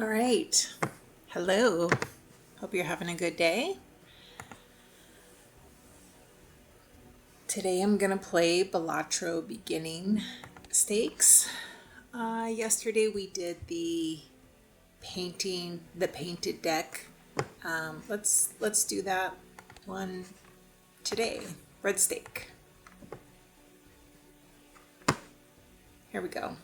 All right. Hello. Hope you're having a good day. Today I'm going to play Balatro beginning stakes. Yesterday we did the painted deck. Let's do that one today. Red stake. Here we go.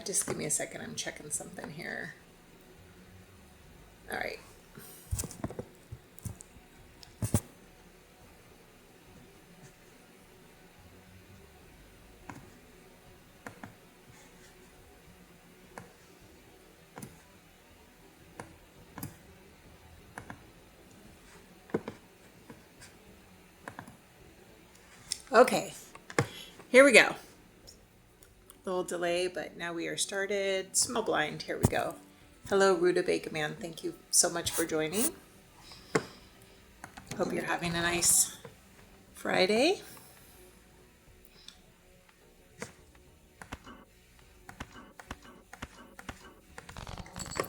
Just give me a second. I'm checking something here. All right. Okay. Here we go. Little delay, but now we are started. Small blind, here we go. Hello, Ruda Bakeman. Thank you so much for joining. Hope you're having a nice Friday.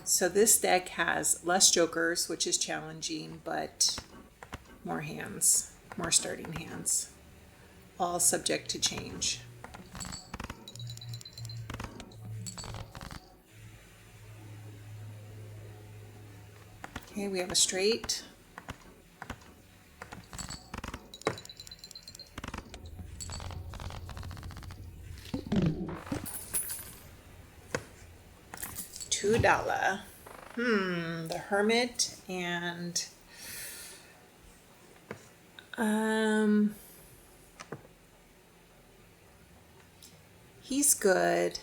So this deck has less jokers, which is challenging, but more hands, more starting hands, all subject to change. Okay, we have a straight. $2. The Hermit and he's good,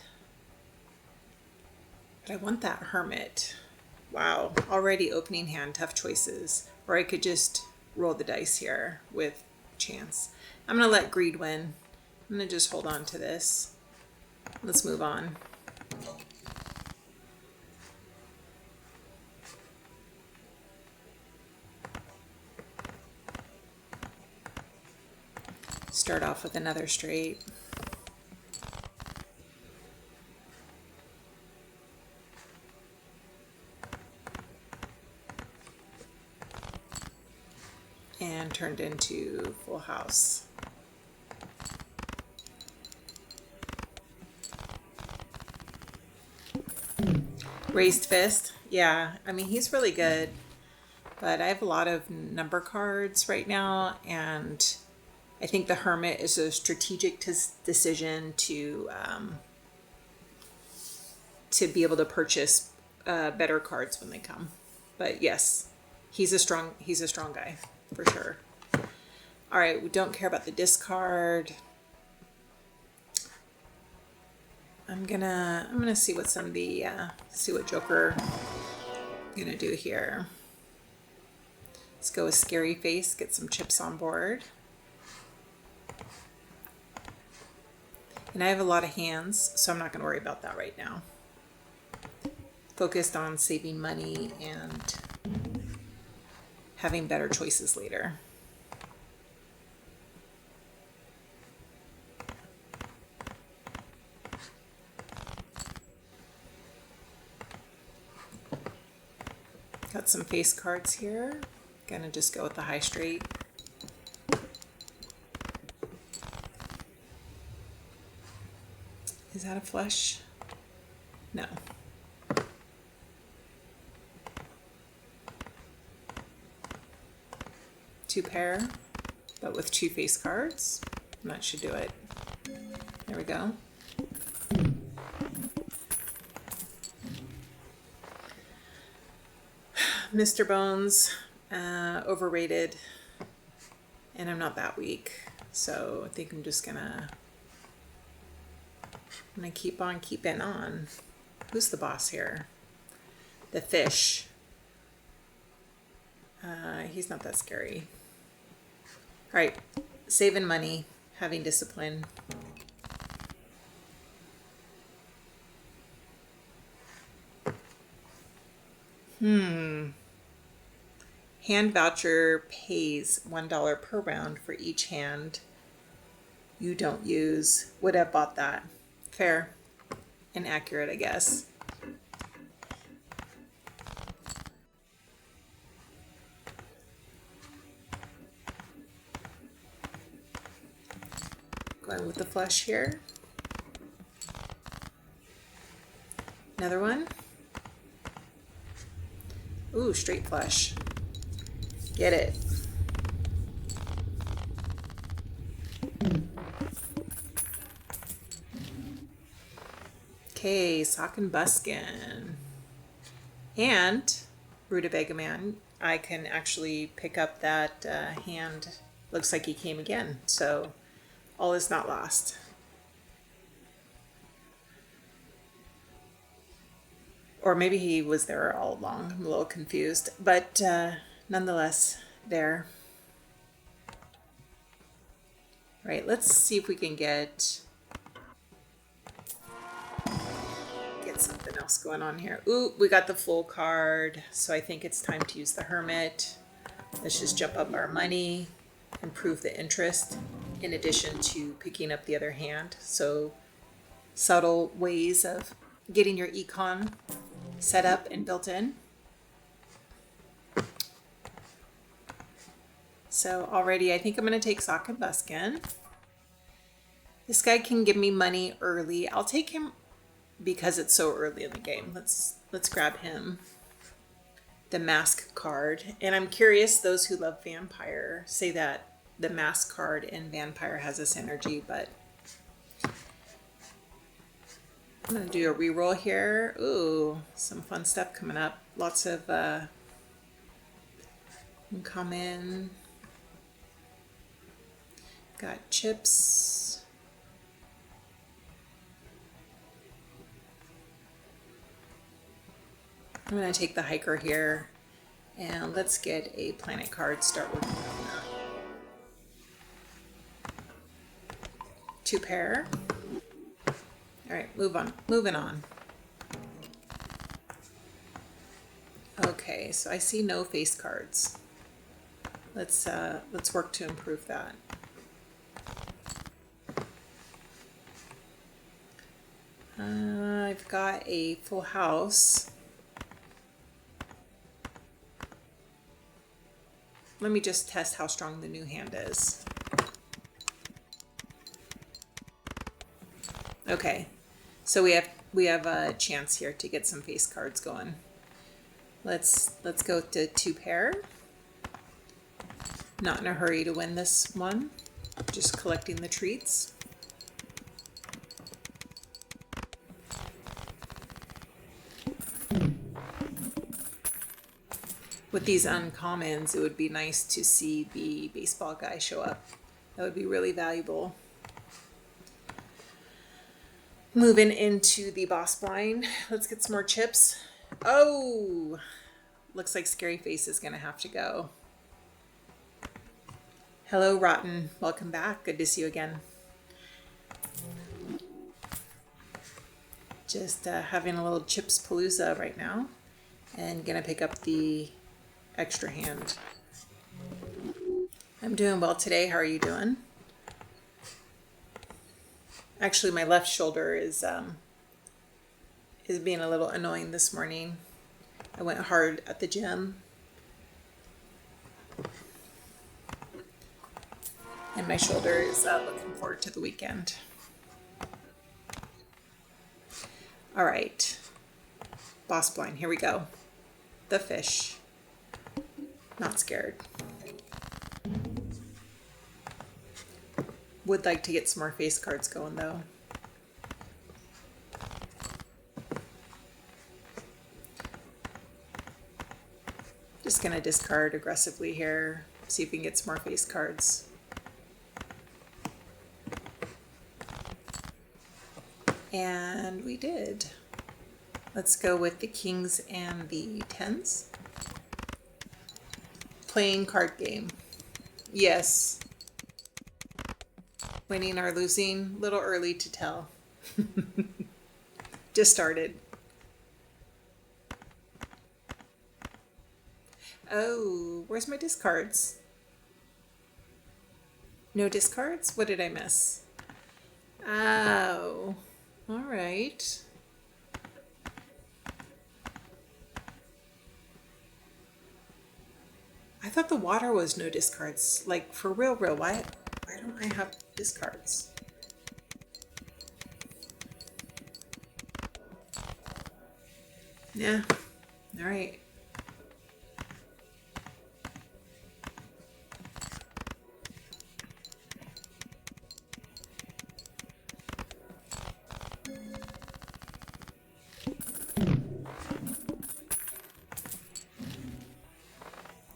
but I want that Hermit. Wow, already opening hand, tough choices. Or I could just roll the dice here with chance. I'm gonna let greed win. I'm gonna just hold on to this. Let's move on. Start off with another straight. And turned into full house. Raised fist. Yeah, I mean, he's really good, but I have a lot of number cards right now, and I think the Hermit is a strategic decision to be able to purchase better cards when they come. But yes, he's a strong guy for sure. All right, we don't care about the discard. I'm gonna see what some of the see what Joker gonna do here. Let's go with Scary Face. Get some chips on board. And I have a lot of hands, so I'm not going to worry about that right now. Focused on saving money and having better choices later. Got some face cards here. Gonna just go with the high straight. Is that a flush? No. Two pair, but with two face cards. And that should do it. There we go. Mr. Bones, overrated. And I'm not that weak. So I think I'm just gonna keep on keeping on. Who's the boss here? The fish. He's not that scary. All right, saving money, having discipline. Hand voucher pays $1 per round for each hand you don't use. Would have bought that. Fair and accurate, I guess. Going with the flush here. Another one. Ooh, straight flush. Get it. Okay, sock and buskin. And Rutabaga Man, I can actually pick up that hand. Looks like he came again, so all is not lost. Or maybe he was there all along. I'm a little confused, but nonetheless, there. All right, let's see if we can get something else going on here. Ooh, we got the full card, so I think it's time to use the Hermit. Let's just jump up our money, improve the interest, in addition to picking up the other hand. So subtle ways of getting your econ set up and built in. So already I think I'm going to take Sock and Buskin. This guy can give me money early. I'll take him because it's so early in the game. Let's grab him. The Mask card. And I'm curious, those who love Vampire say that the Mask card in Vampire has this energy, but I'm going to do a reroll here. Ooh, some fun stuff coming up. Lots of come in. Got chips. I'm going to take the Hiker here, and let's get a planet card, start working on that. 2 pair. All right, moving on. Okay, so I see no face cards. Let's work to improve that. I've got a full house. Let me just test how strong the new hand is. Okay, so we have a chance here to get some face cards going. Let's go to 2 pair. Not in a hurry to win this one. Just collecting the treats. With these uncommons, it would be nice to see the baseball guy show up. That would be really valuable. Moving into the boss blind. Let's get some more chips. Oh, looks like Scary Face is going to have to go. Hello, Rotten. Welcome back. Good to see you again. Just having a little chips palooza right now. And going to pick up the extra hand. I'm doing well today. How are you doing? Actually, my left shoulder is being a little annoying this morning. I went hard at the gym. And my shoulder is looking forward to the weekend. All right. Boss blind. Here we go. The fish. Not scared. Would like to get some more face cards going though. Just gonna discard aggressively here. See if we can get some more face cards. And we did. Let's go with the kings and the tens. Playing card game. Yes. Winning or losing, little early to tell. Just started. Oh, where's my discards? No discards? What did I miss? Oh, all right. I thought the water was no discards. Like, for real, why don't I have discards? Yeah, all right.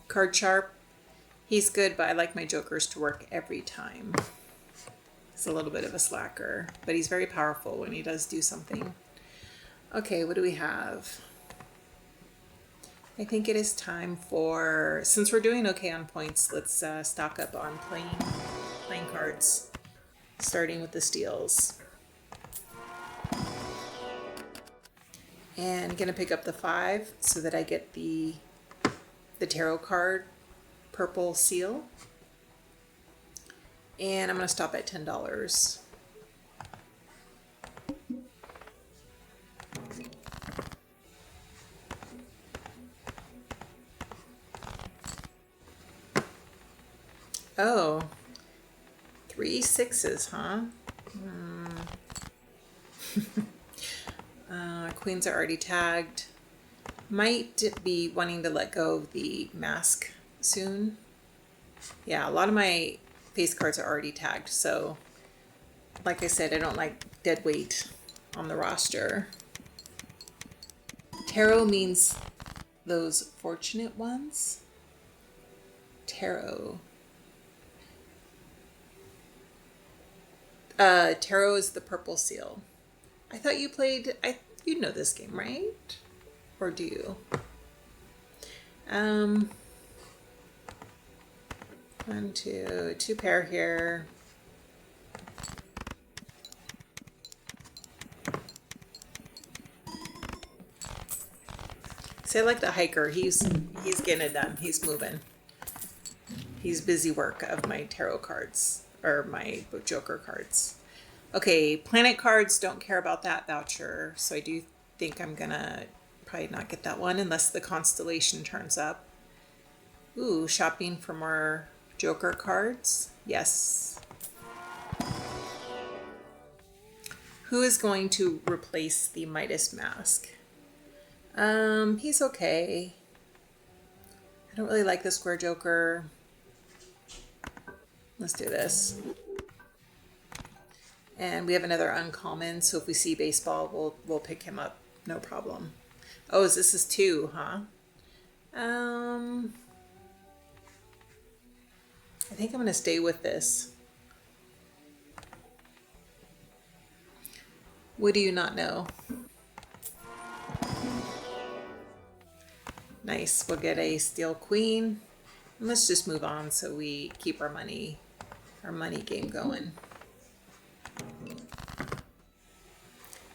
Card sharp. He's good, but I like my jokers to work every time. He's a little bit of a slacker, but he's very powerful when he does do something. Okay, what do we have? I think it is time for, since we're doing okay on points, let's stock up on playing cards, starting with the steals. And gonna pick up the 5 so that I get the tarot card purple seal. And I'm gonna stop at $10. Oh, 3 6s, huh? Queens are already tagged. Might be wanting to let go of the mask soon. Yeah, a lot of my face cards are already tagged, so like I said, I don't like dead weight on the roster. Tarot means those fortunate ones. Tarot. Tarot is the purple seal. I thought you played, you'd know this game, right? Or do you? 1, 2 pair here. See, I like the hiker. He's getting it done. He's moving. He's busy work of my tarot cards, or my joker cards. Okay, planet cards, don't care about that voucher, so I do think I'm gonna probably not get that one unless the constellation turns up. Ooh, shopping for more joker cards. Yes. Who is going to replace the Midas mask? He's okay. I don't really like the square joker. Let's do this. And we have another uncommon, so if we see baseball, we'll pick him up, no problem. Oh, this is 2, huh? I think I'm gonna stay with this. What do you not know? Nice, we'll get a steel queen. And let's just move on so we keep our money game going.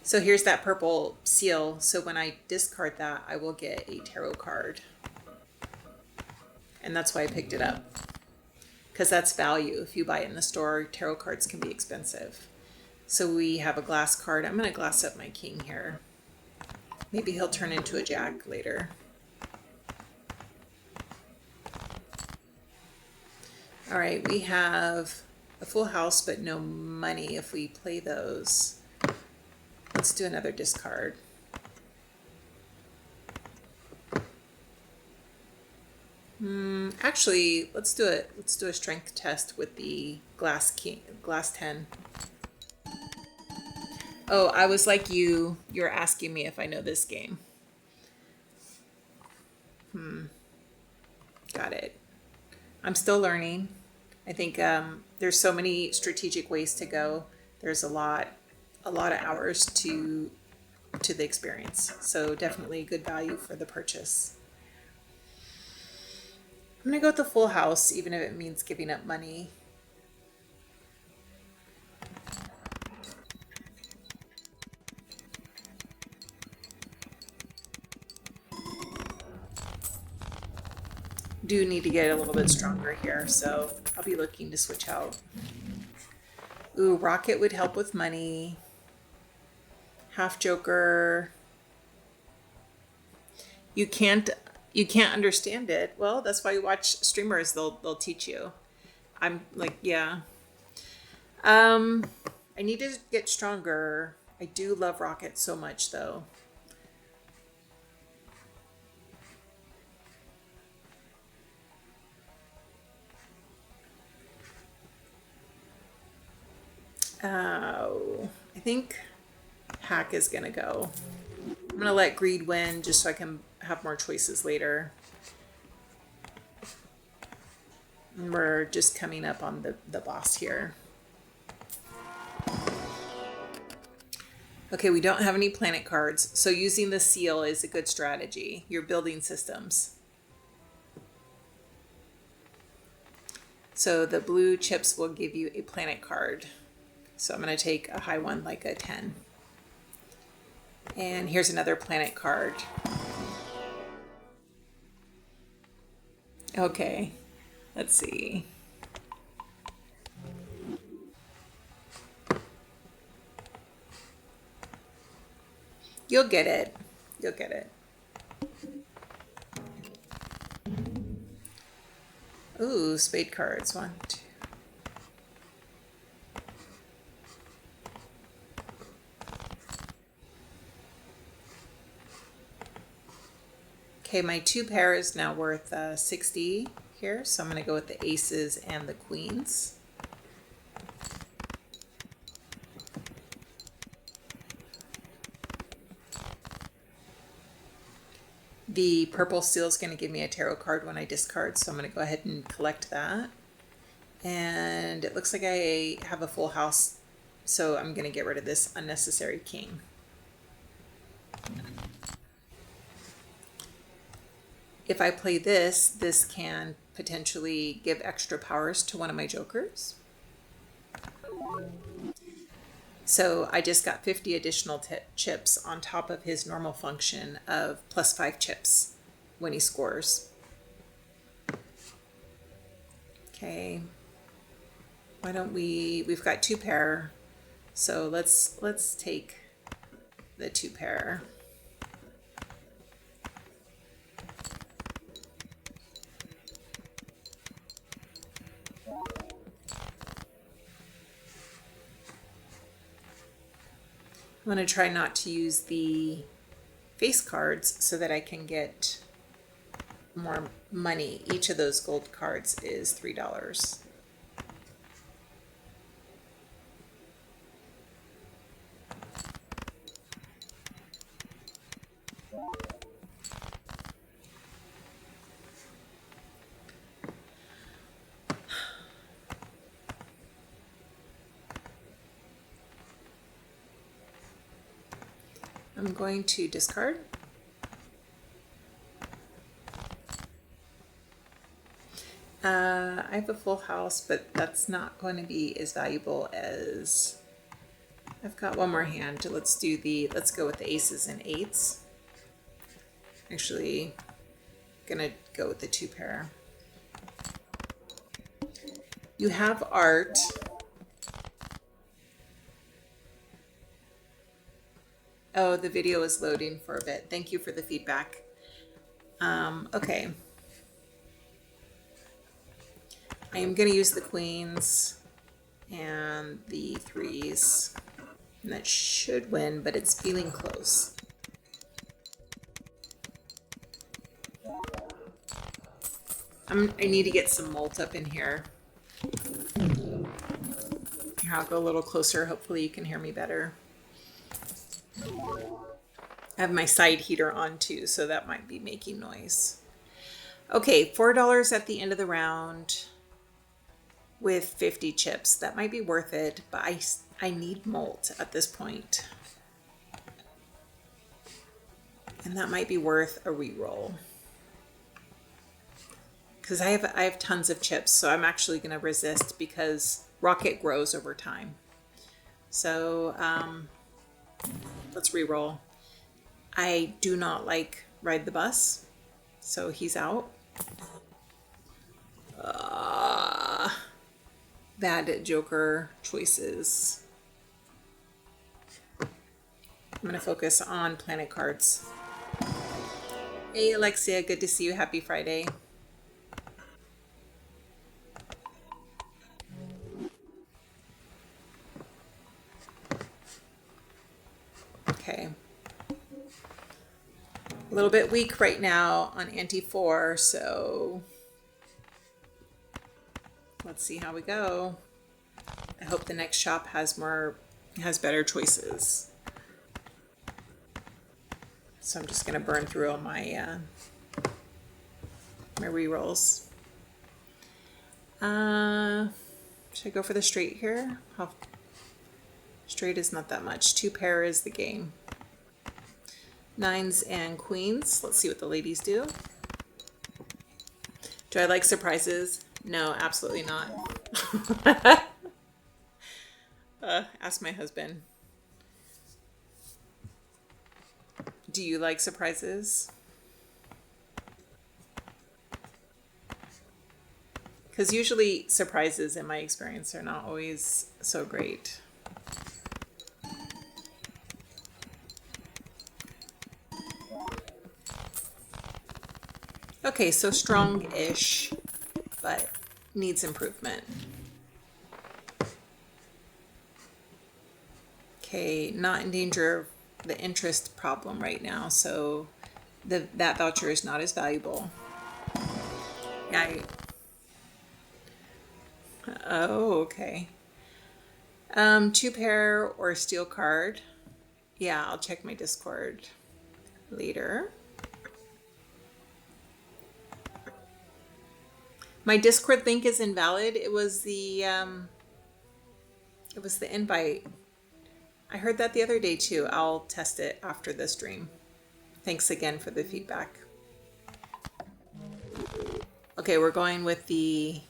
So here's that purple seal. So when I discard that, I will get a tarot card. And that's why I picked it up. Because that's value. If you buy it in the store, tarot cards can be expensive. So we have a glass card. I'm going to glass up my king here. Maybe he'll turn into a jack later. All right, we have a full house, but no money if we play those. Let's do another discard. Actually, let's do it. Let's do a strength test with the glass 10. Oh, I was like you. You're asking me if I know this game. Got it. I'm still learning. I think there's so many strategic ways to go. There's a lot of hours to the experience. So definitely good value for the purchase. I'm gonna go with the full house, even if it means giving up money. do need to get a little bit stronger here, so I'll be looking to switch out. Ooh, Rocket would help with money. Half Joker. You can't understand it. Well, that's why you watch streamers. They'll teach you. I'm like, yeah. I need to get stronger. I do love Rocket so much though. Oh, I think Hack is gonna go. I'm gonna let Greed win just so I can have more choices later. And we're just coming up on the boss here. Okay, we don't have any planet cards, so using the seal is a good strategy. You're building systems. So the blue chips will give you a planet card. So I'm going to take a high one, like a 10. And here's another planet card. Okay, let's see. You'll get it. You'll get it. Ooh, spade cards. 1, 2. Okay, my 2 pair is now worth 60 here, so I'm going to go with the aces and the queens. The purple seal is going to give me a tarot card when I discard, so I'm going to go ahead and collect that. And it looks like I have a full house, so I'm going to get rid of this unnecessary king. If I play this, this can potentially give extra powers to one of my jokers. So I just got 50 additional chips on top of his normal function of +5 chips when he scores. Okay. Why don't we've got 2 pair. So let's take the 2 pair. I'm going to try not to use the face cards so that I can get more money. Each of those gold cards is $3. I'm going to discard. I have a full house, but that's not going to be as valuable as I've got one more hand. Let's go with the aces and 8s. Actually, gonna go with the 2 pair. You have art. Oh, the video is loading for a bit. Thank you for the feedback. Okay. I am going to use the queens and the 3s. And that should win, but it's feeling close. I need to get some malt up in here. Here, I'll go a little closer. Hopefully you can hear me better. I have my side heater on too, so that might be making noise. Okay, $4 at the end of the round with 50 chips. That might be worth it, but I need malt at this point. And that might be worth a reroll. Because I have tons of chips, so I'm actually going to resist because Rocket grows over time. So let's reroll. I do not like Ride the Bus, so he's out. Bad Joker choices. I'm going to focus on planet cards. Hey, Alexia, good to see you. Happy Friday. Okay. A little bit weak right now on ante 4, so let's see how we go. I hope the next shop has better choices. So I'm just gonna burn through all my my rerolls. Should I go for the straight here? Straight is not that much. 2 pair is the game. 9s and queens. Let's see what the ladies do. Do I like surprises? No, absolutely not. Ask my husband. Do you like surprises? Because usually surprises, in my experience, are not always so great. Okay, so strong-ish, but needs improvement. Okay, not in danger of the interest problem right now, so that voucher is not as valuable. Yeah. Oh, okay. 2 pair or steel card. Yeah, I'll check my Discord later. My Discord link is invalid. It was the invite. I heard that the other day too. I'll test it after this stream. Thanks again for the feedback. Okay, we're going with the...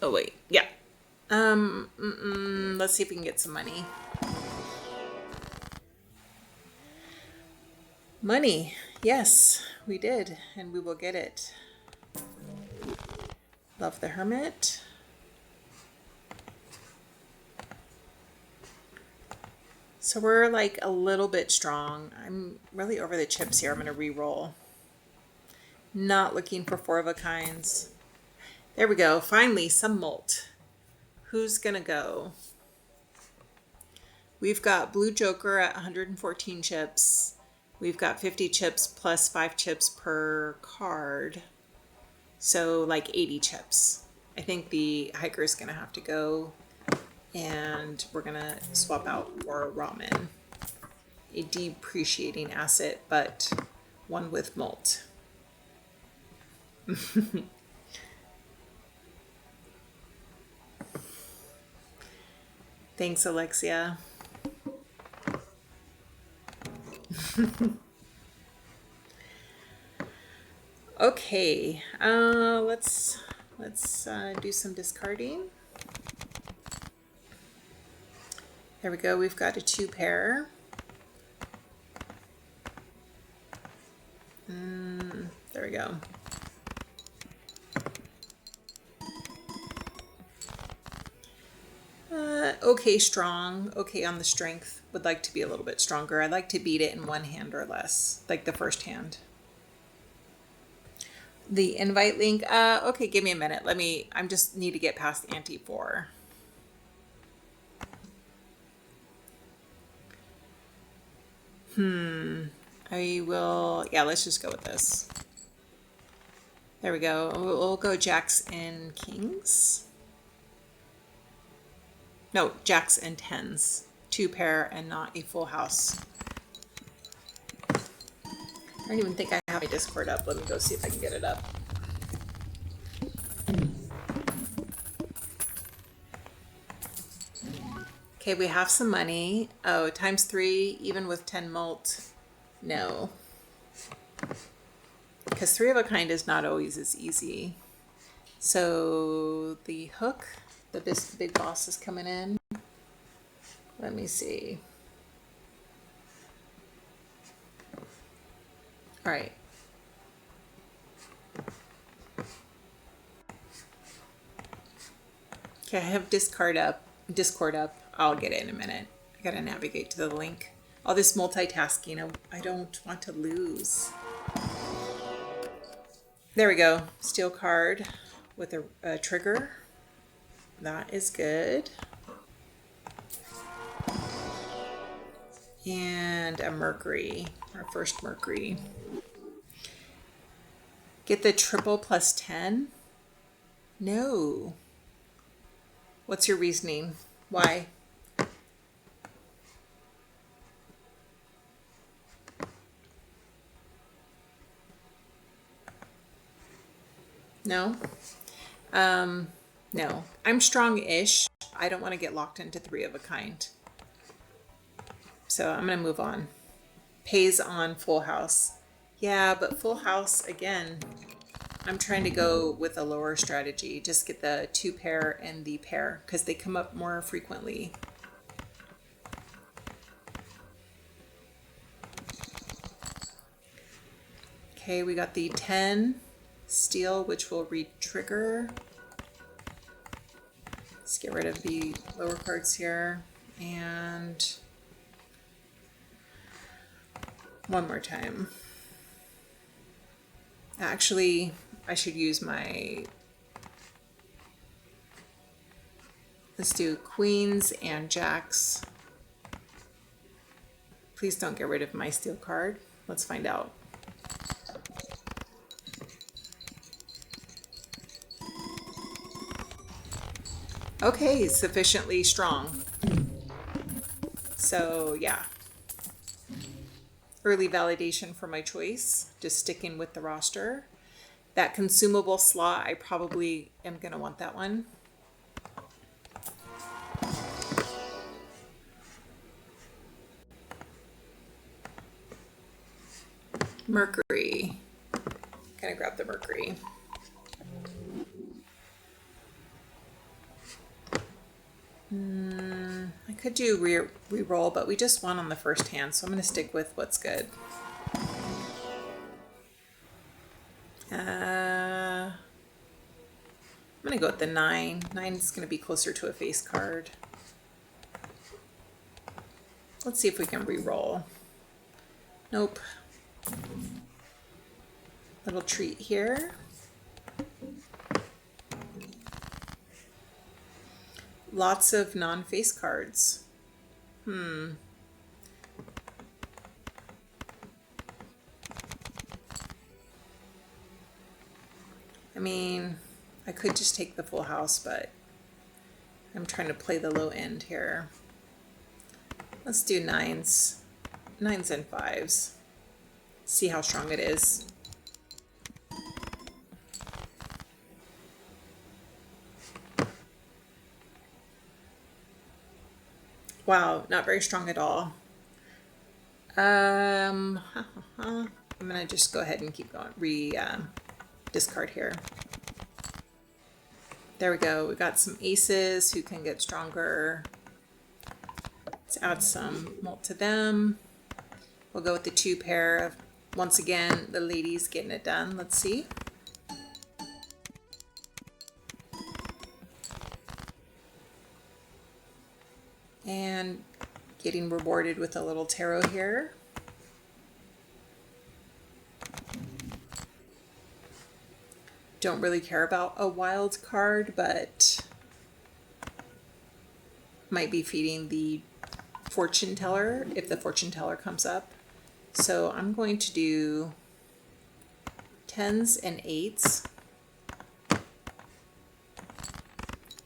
Oh wait, yeah. Let's see if we can get some money. Money, yes, we did, and we will get it. Love the Hermit. So we're like a little bit strong. I'm really over the chips here. I'm going to re-roll. Not looking for 4 of a kinds. There we go. Finally, some mult. Who's going to go? We've got Blue Joker at 114 chips. We've got 50 chips plus 5 chips per card. So like 80 chips. I think the hiker is going to have to go, and we're going to swap out for ramen. A depreciating asset, but one with mult. Thanks, Alexia. Okay, let's do some discarding. There we go. We've got a 2 pair. There we go. Okay, strong. Okay on the strength. Would like to be a little bit stronger. I'd like to beat it in 1 hand or less, like the first hand. The invite link. Okay, give me a minute. I just need to get past ante 4. I will, yeah, let's just go with this. There we go. We'll go jacks and kings. No, jacks and 10s. 2 pair and not a full house. I don't even think I have my Discord up. Let me go see if I can get it up. Okay, we have some money. Oh, times 3, even with 10 mult. No. Because 3 of a kind is not always as easy. So the hook, the big boss is coming in. Let me see. All right. Okay, I have Discord up. I'll get it in a minute. I gotta navigate to the link. All this multitasking, I don't want to lose. There we go. Steel card with a trigger. That is good. And a Mercury, our first Mercury. Get the triple plus 10? No. What's your reasoning? Why? No? No. I'm strong-ish. I don't want to get locked into 3 of a kind. So I'm going to move on. Pays on full house. Yeah, but full house, again, I'm trying to go with a lower strategy. Just get the 2 pair and the pair because they come up more frequently. Okay, we got the 10 steel, which will re-trigger. Let's get rid of the lower cards here. And one more time. Actually, I should use my, let's do queens and jacks. Please don't get rid of my steel card. Let's find out. Okay, sufficiently strong. So yeah. Early validation for my choice, just sticking with the roster. That consumable slot, I probably am going to want that one. Mercury. Gonna grab the Mercury. I could do re-roll, but we just won on the first hand, so I'm going to stick with what's good. I'm going to go with the 9. 9 is going to be closer to a face card. Let's see if we can re-roll. Nope. Little treat here. Lots of non-face cards. I mean, I could just take the full house, but I'm trying to play the low end here. Let's do 9s. 9s and 5s. See how strong it is. Wow, not very strong at all. I'm gonna just go ahead and keep going. Discard here. There we go. We got some aces who can get stronger. Let's add some mult to them. We'll go with the 2 pair. Once again, the ladies getting it done. Let's see. And getting rewarded with a little tarot here. Don't really care about a wild card, but might be feeding the fortune teller if the fortune teller comes up. So I'm going to do 10s and 8s.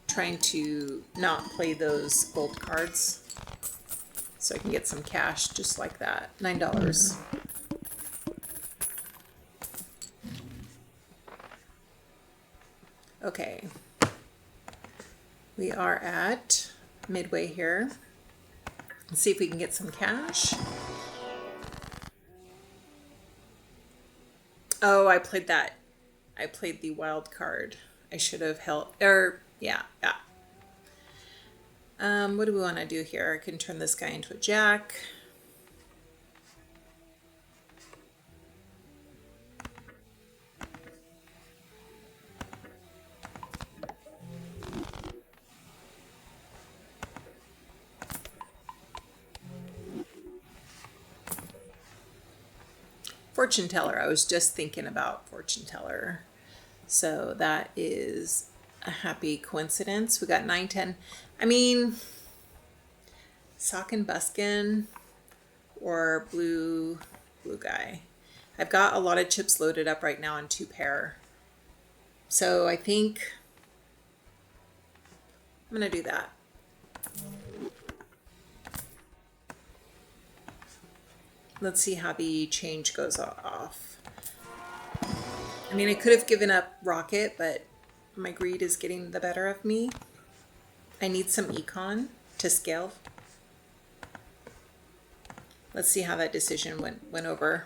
Trying to not play those gold cards so I can get some cash just like that. $9. Okay. We are at midway here. Let's see if we can get some cash. Oh, I played that. I played the wild card. I should have held, yeah. What do we want to do here? I can turn this guy into a jack. Fortune teller. I was just thinking about fortune teller. So that is a happy coincidence. We got 9, 10. I mean, sock and buskin or blue guy. I've got a lot of chips loaded up right now on 2 pair. So I think I'm going to do that. Let's see how the change goes off. I mean, I could have given up rocket, but my greed is getting the better of me. I need some econ to scale. Let's see how that decision went over.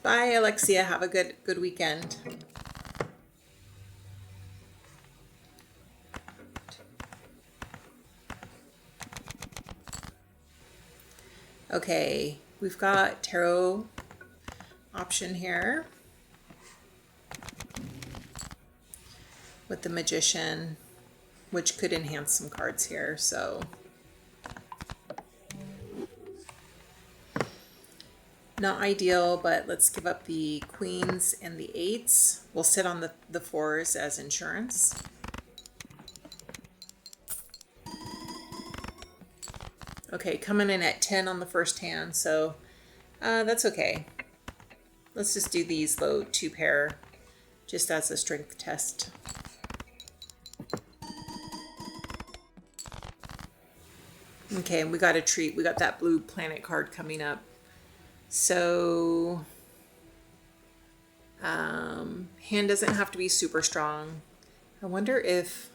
Bye, Alexia. Have a good weekend. Okay, we've got tarot option here with the magician, which could enhance some cards here. So not ideal, but let's give up the queens and the 8s. We'll sit on the 4s as insurance. Okay, coming in at 10 on the first hand, so that's okay. Let's just do these low 2 pair just as a strength test. Okay, and we got a treat. We got that blue planet card coming up. So hand doesn't have to be super strong. I wonder if,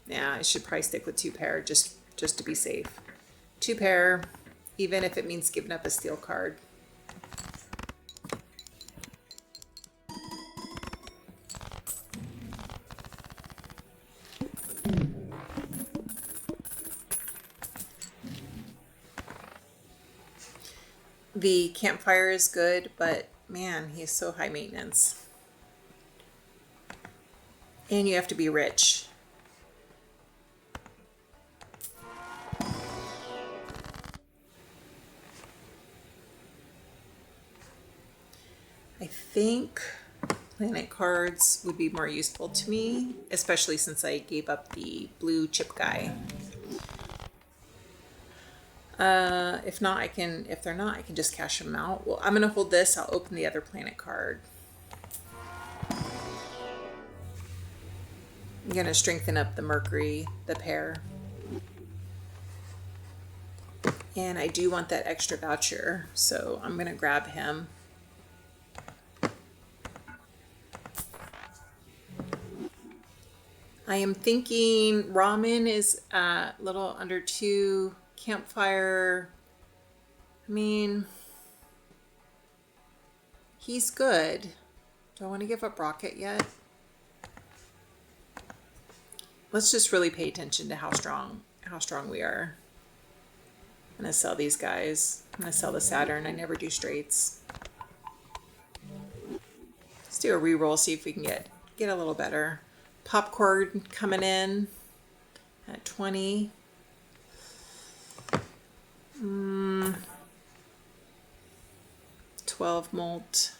yeah, I should probably stick with 2 pair just to be safe. 2 pair, even if it means giving up a steel card. The campfire is good, but man, he's so high maintenance. And you have to be rich. I think planet cards would be more useful to me, especially since I gave up the blue chip guy. If not, if they're not, I can just cash them out. Well, I'm going to hold this. I'll open the other planet card. I'm going to strengthen up the Mercury, the pair. And I do want that extra voucher, so I'm going to grab him. I am thinking ramen is a little under 2. Campfire, I mean, he's good. Do I want to give up rocket yet? Let's just really pay attention to how strong we are. I'm going to sell these guys. I'm going to sell the Saturn. I never do straights. Let's do a reroll, see if we can get a little better. Popcorn coming in at 20. 12 molt.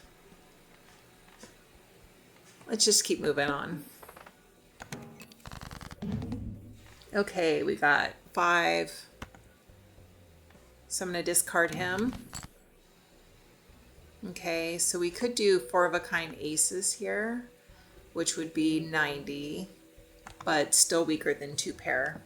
Let's just keep moving on. Okay, we got 5. So I'm going to discard him. Okay, so we could do 4 of a kind aces here, which would be 90, but still weaker than 2 pair.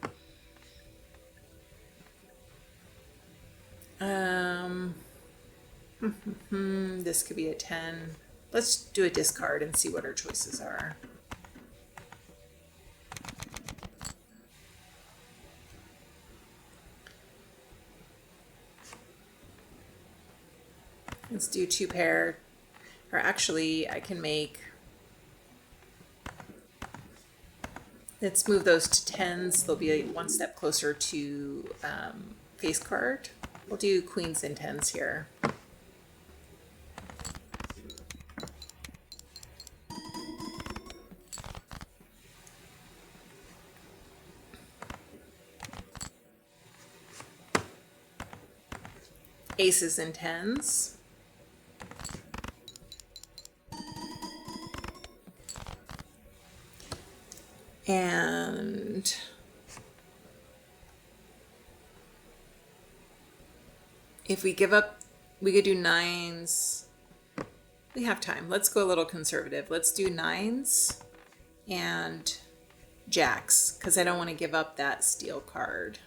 This could be a 10. Let's do a discard and see what our choices are. Let's do 2 pair, or actually I can make, let's move those to 10s. They'll be 1 step closer to face card. We'll do queens and 10s here. aces and tens. And if we give up, we could do nines. We have time. Let's go a little conservative. Let's do nines and jacks, because I don't want to give up that steel card.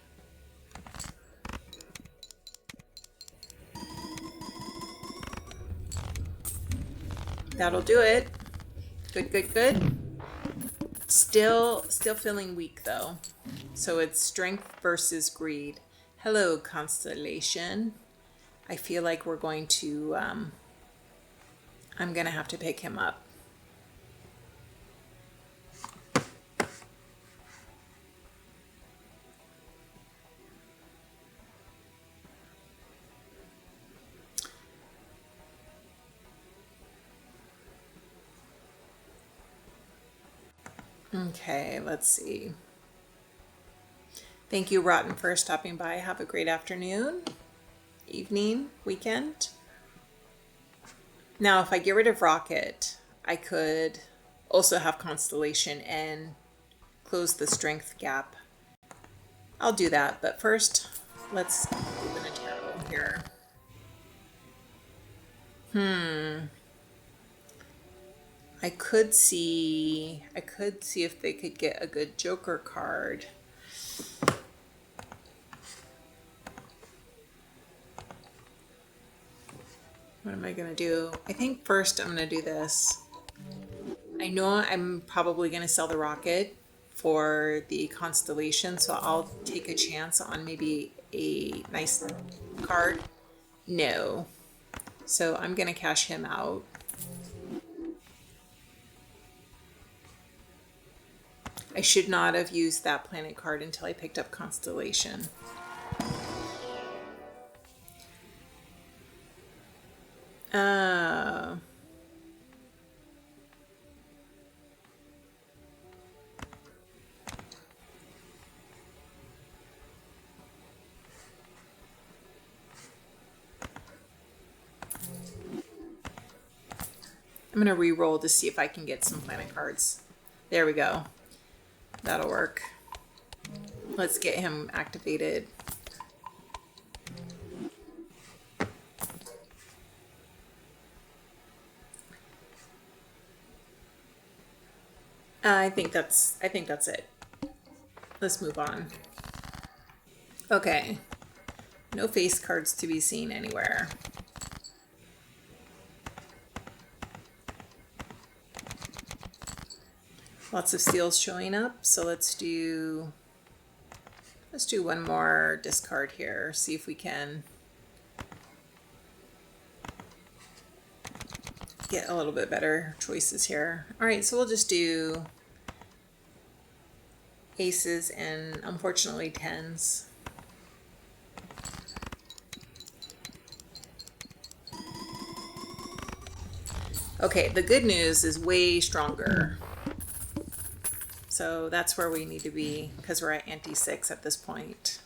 That'll do it. Good, good, good. Still feeling weak though. So it's strength versus greed. Hello, Constellation. I feel like we're going to, I'm going to have to pick him up. Okay, let's see. Thank you, Rotten, for stopping by. Have a great afternoon, evening, weekend. Now, if I get rid of Rocket, I could also have Constellation and close the strength gap. I'll do that, but first, let's open a tarot here. I could see if they could get a good Joker card. What am I gonna do? I think first I'm gonna do this. I know I'm probably gonna sell the Rocket for the Constellation, so I'll take a chance on maybe a nice card. No. So I'm gonna cash him out. I should not have used that planet card until I picked up Constellation. I'm going to re-roll to see if I can get some planet cards. There we go. That'll work. Let's get him activated. I think that's it. Let's move on. Okay. No face cards to be seen anywhere. Lots of steals showing up, so let's do one more discard here, see if we can get a little bit better choices here. All right, so we'll just do aces and unfortunately tens. Okay, the good news is way stronger. So that's where we need to be because we're at ante-6 at this point.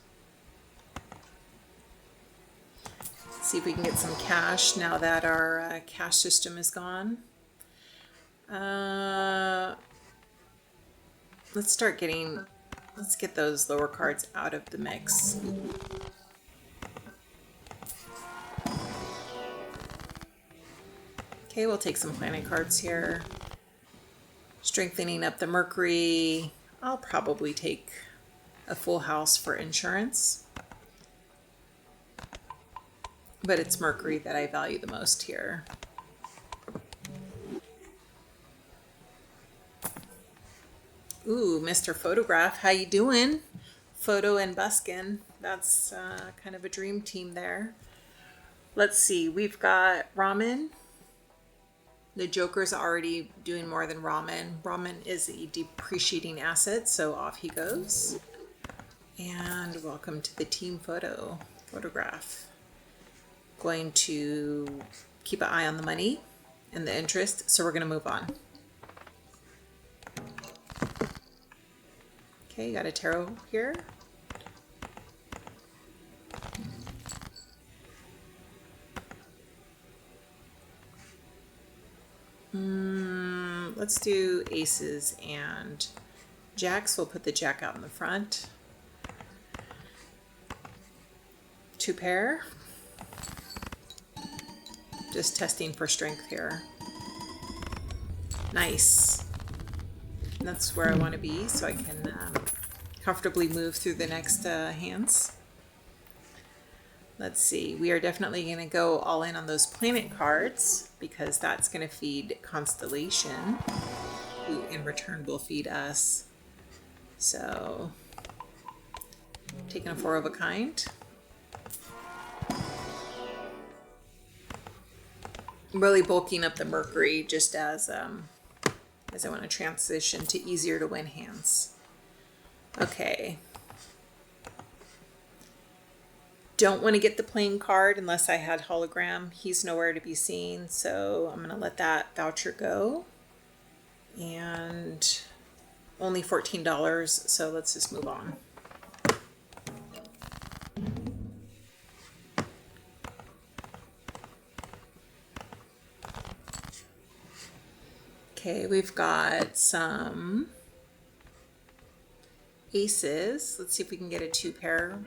Let's see if we can get some cash now that our cash system is gone. Let's get those lower cards out of the mix. Okay, we'll take some planet cards here. Strengthening up the Mercury. I'll probably take a full house for insurance. But it's Mercury that I value the most here. Ooh, Mr. Photograph, how you doing? Photo and Buskin. That's kind of a dream team there. Let's see, we've got Ramen. The Joker's already doing more than Ramen. Ramen is a depreciating asset, so off he goes. And welcome to the team photograph. Going to keep an eye on the money and the interest, so we're going to move on. Okay, got a tarot here. Let's do aces and jacks. We'll put the jack out in the front. Two pair. Just testing for strength here. Nice. That's where I want to be so I can comfortably move through the next hands. Let's see, we are definitely going to go all in on those planet cards because that's going to feed Constellation, who in return will feed us. So, taking a four of a kind. I'm really bulking up the Mercury just as I want to transition to easier to win hands. Okay. Don't want to get the playing card unless I had hologram. He's nowhere to be seen, so I'm going to let that voucher go. And only $14, so let's just move on. Okay, we've got some aces. Let's see if we can get a two pair.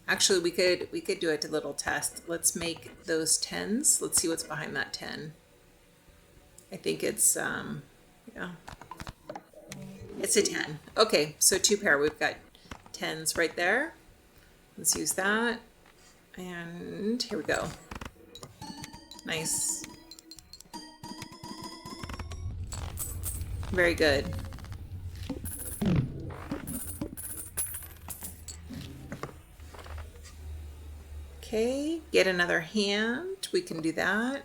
Actually, we could do a little test. Let's make those tens. Let's see what's behind that 10. I think it's yeah. It's a 10. Okay, so two pair. We've got tens right there. Let's use that. And here we go. Nice. Very good. Okay, get another hand. We can do that.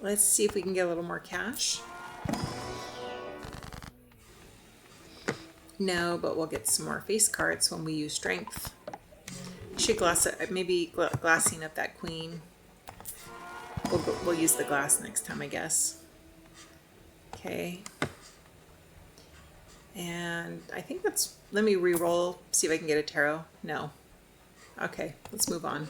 Let's see if we can get a little more cash. No, but we'll get some more face cards when we use strength. Should glass it, maybe glassing up that queen. We'll use the glass next time, I guess. Okay. And I think that's, let me re-roll, see if I can get a tarot. No. Okay, let's move on.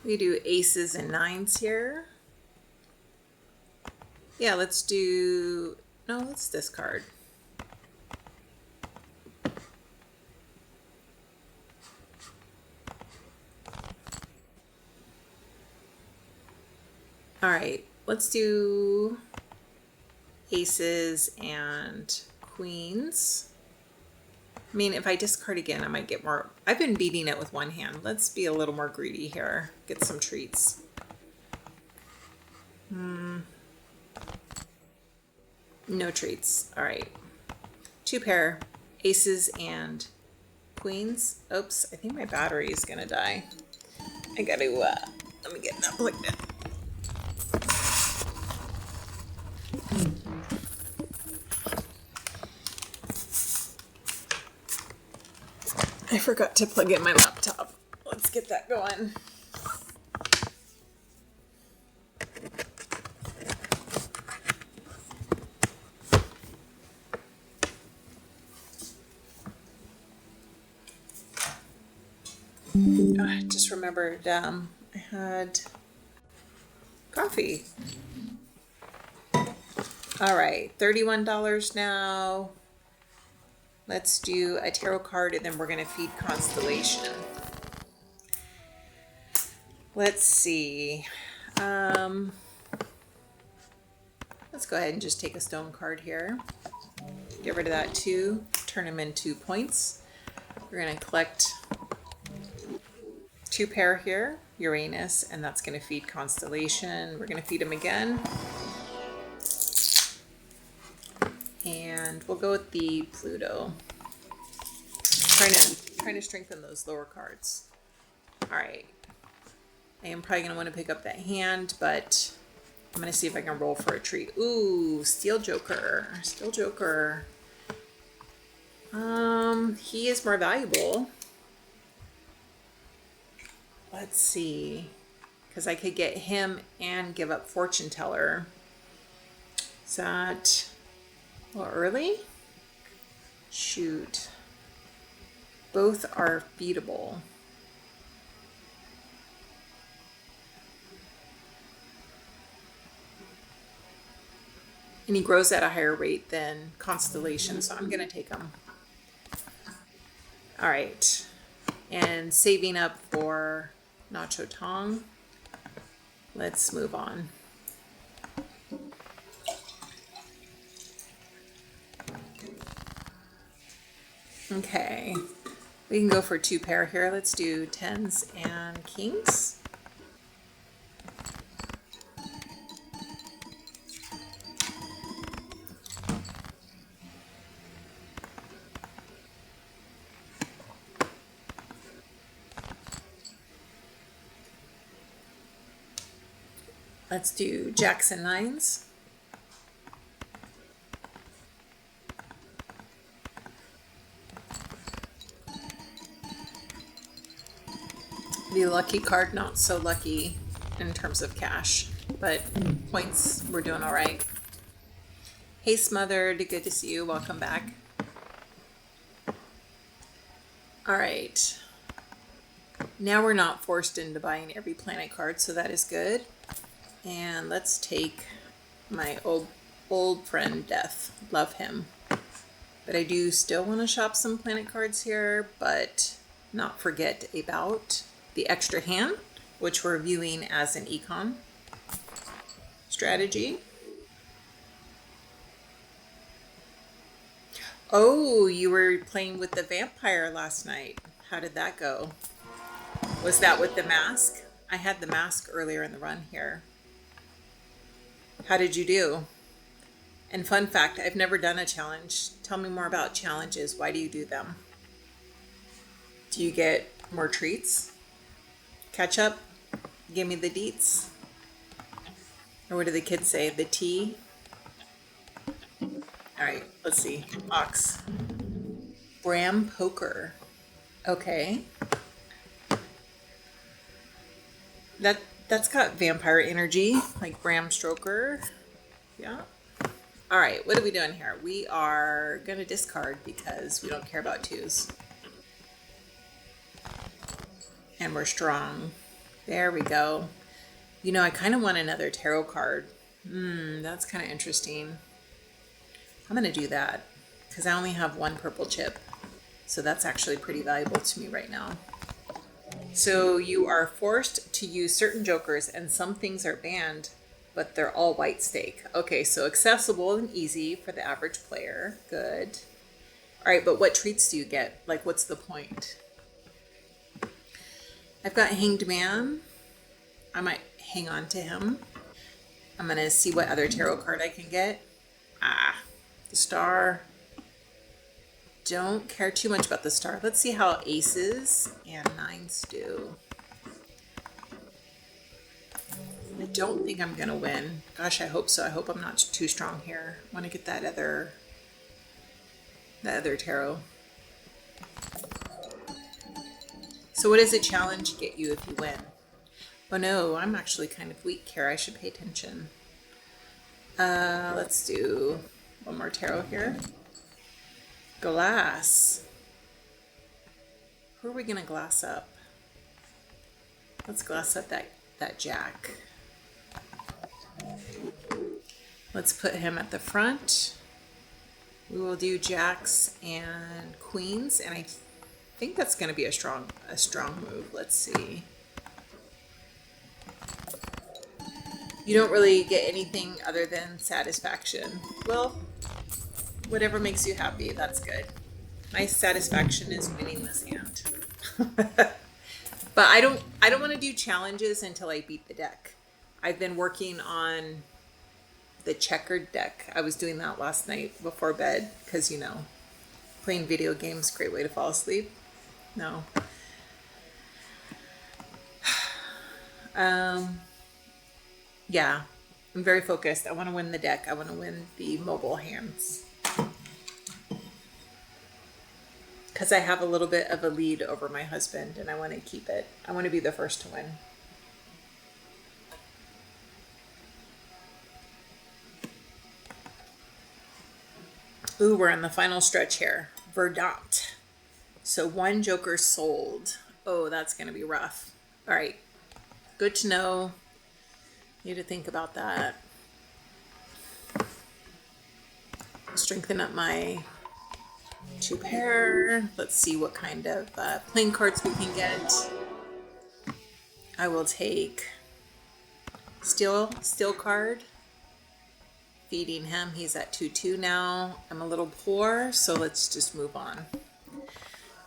We do aces and nines here. Yeah, let's do, no, let's discard. All right, let's do aces and queens. I mean, if I discard again, I might get more. I've been beating it with one hand. Let's be a little more greedy here. Get some treats. No treats. All right. Two pair, aces and queens. Oops, I think my battery is gonna die. I gotta, let me get it unplugged in. I forgot to plug in my laptop. Let's get that going. I just remembered I had coffee. All right, $31 now. Let's do a tarot card and then we're going to feed Constellation. Let's see. Let's go ahead and just take a stone card here. Get rid of that 2. Turn them into points. We're going to collect 2 pair here, Uranus, and that's going to feed Constellation. We're going to feed him again. And we'll go with the Pluto. Trying to strengthen those lower cards. All right. I am probably going to want to pick up that hand, but I'm going to see if I can roll for a treat. Ooh, Steel Joker. Steel Joker. He is more valuable. Let's see. because I could get him and give up Fortune Teller. Is that a little early? Shoot. Both are feedable. And he grows at a higher rate than Constellation, so I'm going to take him. All right. And saving up for Nacho Tong. Let's move on. Okay. We can go for 2 pair here. Let's do 10s and kings. Let's do jacks and 9s. The lucky card, not so lucky in terms of cash, but points, we're doing all right. Hey Smothered, good to see you. Welcome back. All right. Now we're not forced into buying every planet card, so that is good. And let's take my old friend Death. Love him. But I do still want to shop some planet cards here, but not forget about the extra hand, which we're viewing as an econ strategy. Oh, you were playing with the vampire last night. How did that go? Was that with the mask? I had the mask earlier in the run here. How did you do? And fun fact, I've never done a challenge. Tell me more about challenges. Why do you do them? Do you get more treats? Catch up? Give me the deets? Or what do the kids say? The tea? All right, let's see. Ox. Bram Poker. Okay. That's got vampire energy, like Bram Stoker. Yeah. All right, what are we doing here? We are going to discard because we don't care about 2s. And we're strong. There we go. You know, I kind of want another tarot card. That's kind of interesting. I'm going to do that because I only have 1 purple chip. So that's actually pretty valuable to me right now. So you are forced to use certain jokers and some things are banned, but they're all white stake. Okay, so accessible and easy for the average player. Good. All right, but what treats do you get? Like, what's the point? I've got Hanged Man. I might hang on to him. I'm going to see what other tarot card I can get. The Star. Don't care too much about the Star. Let's see how aces and 9s do. I don't think I'm going to win. Gosh, I hope so. I hope I'm not too strong here. I want to get that other tarot. So what does a challenge get you if you win? Oh no, I'm actually kind of weak here. I should pay attention. Let's do 1 more tarot here. Glass. Who are we going to glass up? Let's glass up that Jack. Let's put him at the front. We will do Jacks and Queens, and I think that's going to be a strong move. Let's see. You don't really get anything other than satisfaction. Well, whatever makes you happy, that's good. My satisfaction is winning this hand. But I don't want to do challenges until I beat the deck. I've been working on the checkered deck. I was doing that last night before bed because, you know, playing video games, great way to fall asleep. No. Yeah, I'm very focused. I want to win the deck. I want to win the mobile hands. Because I have a little bit of a lead over my husband and I want to keep it. I want to be the first to win. Ooh, we're in the final stretch here. Verdant. So 1 joker sold. Oh, that's going to be rough. All right. Good to know. Need to think about that. Strengthen up my 2 pair. Let's see what kind of playing cards we can get. I will take steel card. Feeding him. He's at 2-2 now. I'm a little poor, so let's just move on.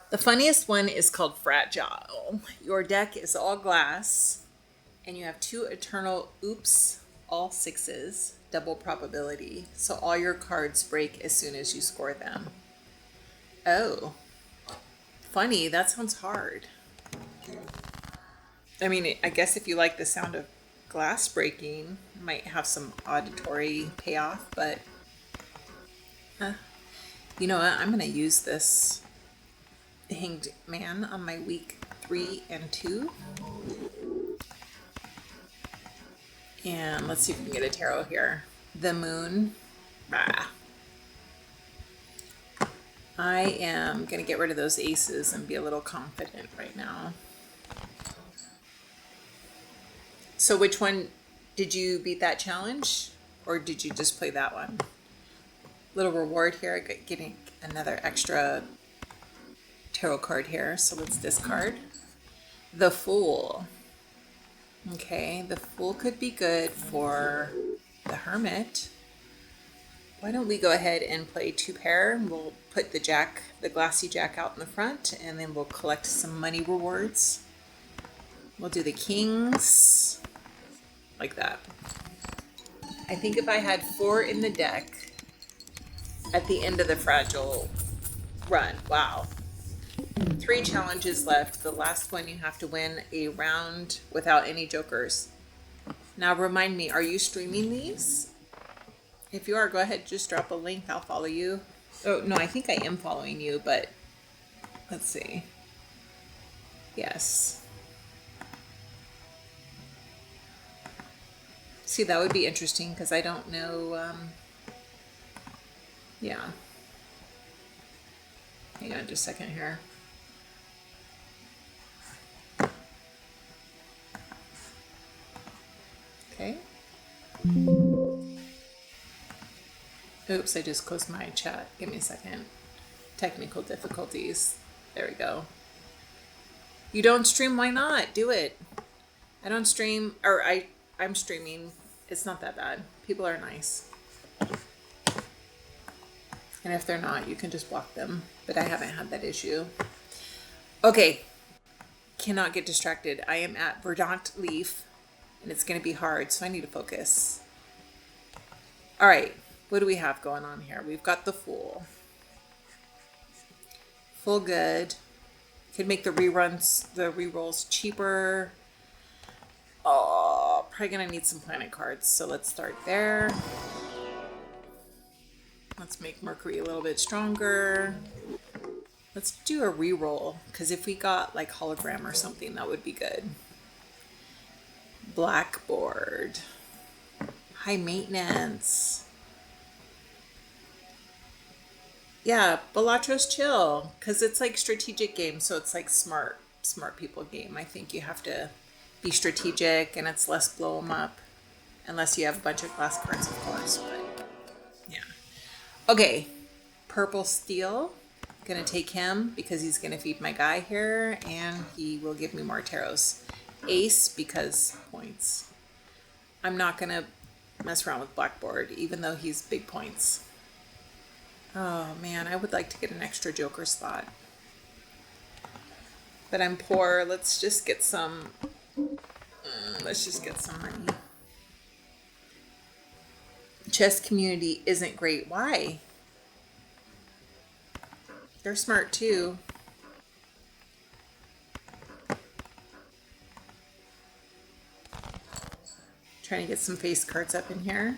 The funniest one is called Fragile. Your deck is all glass, and you have 2 eternal oops, all 6s, double probability. So all your cards break as soon as you score them. Oh, funny. That sounds hard. I mean, I guess if you like the sound of glass breaking, it might have some auditory payoff, but you know what? I'm going to use this Hanged Man on my week 3 and 2. And let's see if we can get a tarot here. The Moon. Bah. I am going to get rid of those aces and be a little confident right now. So which one, did you beat that challenge? Or did you just play that one? Little reward here, getting another extra tarot card here. So let's discard. The Fool. Okay, the Fool could be good for the Hermit. Why don't we go ahead and play 2 pair? We'll put the Jack, the glassy Jack out in the front, and then we'll collect some money rewards. We'll do the Kings, like that. I think if I had 4 in the deck at the end of the Fragile run, wow. 3 challenges left. The last one you have to win a round without any jokers. Now remind me, are you streaming these? If you are, go ahead, just drop a link. I'll follow you. Oh, no, I think I am following you, but let's see. Yes. See, that would be interesting because I don't know. Yeah. Hang on just a second here. Okay. Oops, I just closed my chat. Give me a second. Technical difficulties. There we go. You don't stream? Why not? Do it. I don't stream, or I'm streaming. It's not that bad. People are nice. And if they're not, you can just block them. But I haven't had that issue. Okay. Cannot get distracted. I am at Verdant Leaf, and it's going to be hard, so I need to focus. All right. What do we have going on here? We've got the Fool. Full good. Could make the reruns, the rerolls cheaper. Oh, probably gonna need some planet cards. So let's start there. Let's make Mercury a little bit stronger. Let's do a reroll, because if we got like hologram or something, that would be good. Blackboard. High maintenance. Yeah, Balatros Chill, because it's like strategic game, so it's like smart people game. I think you have to be strategic, and it's less blow them up, unless you have a bunch of glass cards, of course. But yeah. Okay, Purple Steel. Gonna take him because he's gonna feed my guy here, and he will give me more tarots. Ace because points. I'm not gonna mess around with Blackboard, even though he's big points. Oh man, I would like to get an extra joker slot. But I'm poor. Let's just get some money. Chess community isn't great. Why? They're smart too. Trying to get some face cards up in here.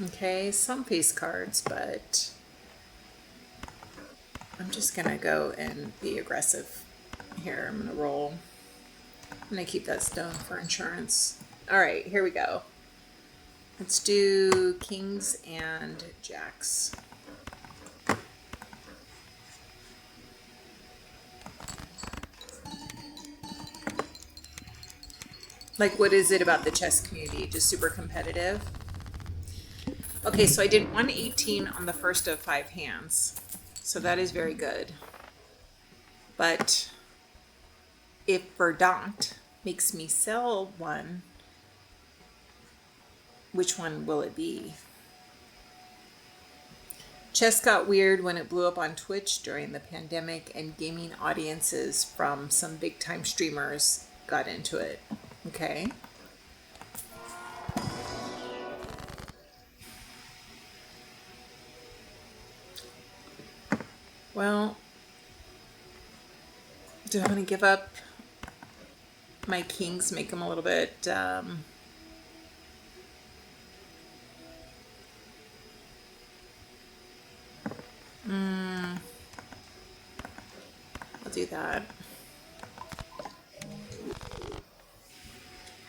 Okay, some face cards, but I'm just gonna go and be aggressive here. I'm gonna roll. I'm gonna keep that stone for insurance. All right, here we go. Let's do kings and jacks. Like, what is it about the chess community? Just super competitive? Okay, so I did 118 on the first of 5 hands. So that is very good. But if Verdant makes me sell one, which one will it be? Chess got weird when it blew up on Twitch during the pandemic, and gaming audiences from some big time streamers got into it. Okay. Well, do I want to give up my kings, make them a little bit I'll do that.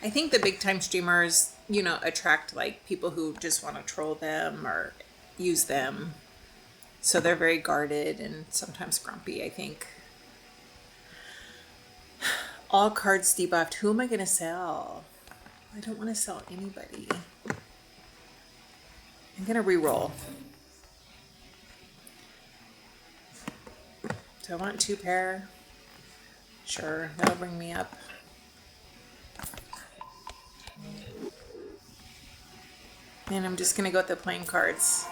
I think the big time streamers, you know, attract like people who just want to troll them or use them. So they're very guarded and sometimes grumpy, I think. All cards debuffed. Who am I going to sell? I don't want to sell anybody. I'm going to re-roll. Do I want 2 pair? Sure, that'll bring me up. And I'm just going to go with the playing cards.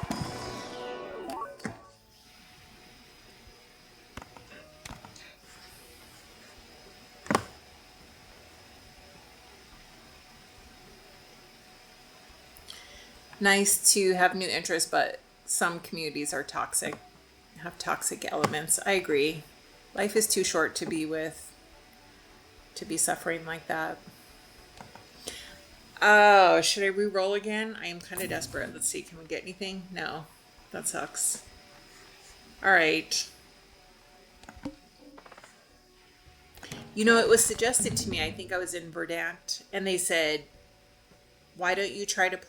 Nice to have new interests, but some communities are toxic, have toxic elements. I agree. Life is too short to be suffering like that. Oh, should I re-roll again? I am kind of desperate. Let's see, can we get anything? No, that sucks. All right. You know, it was suggested to me, I think I was in Verdant, and they said, why don't you try to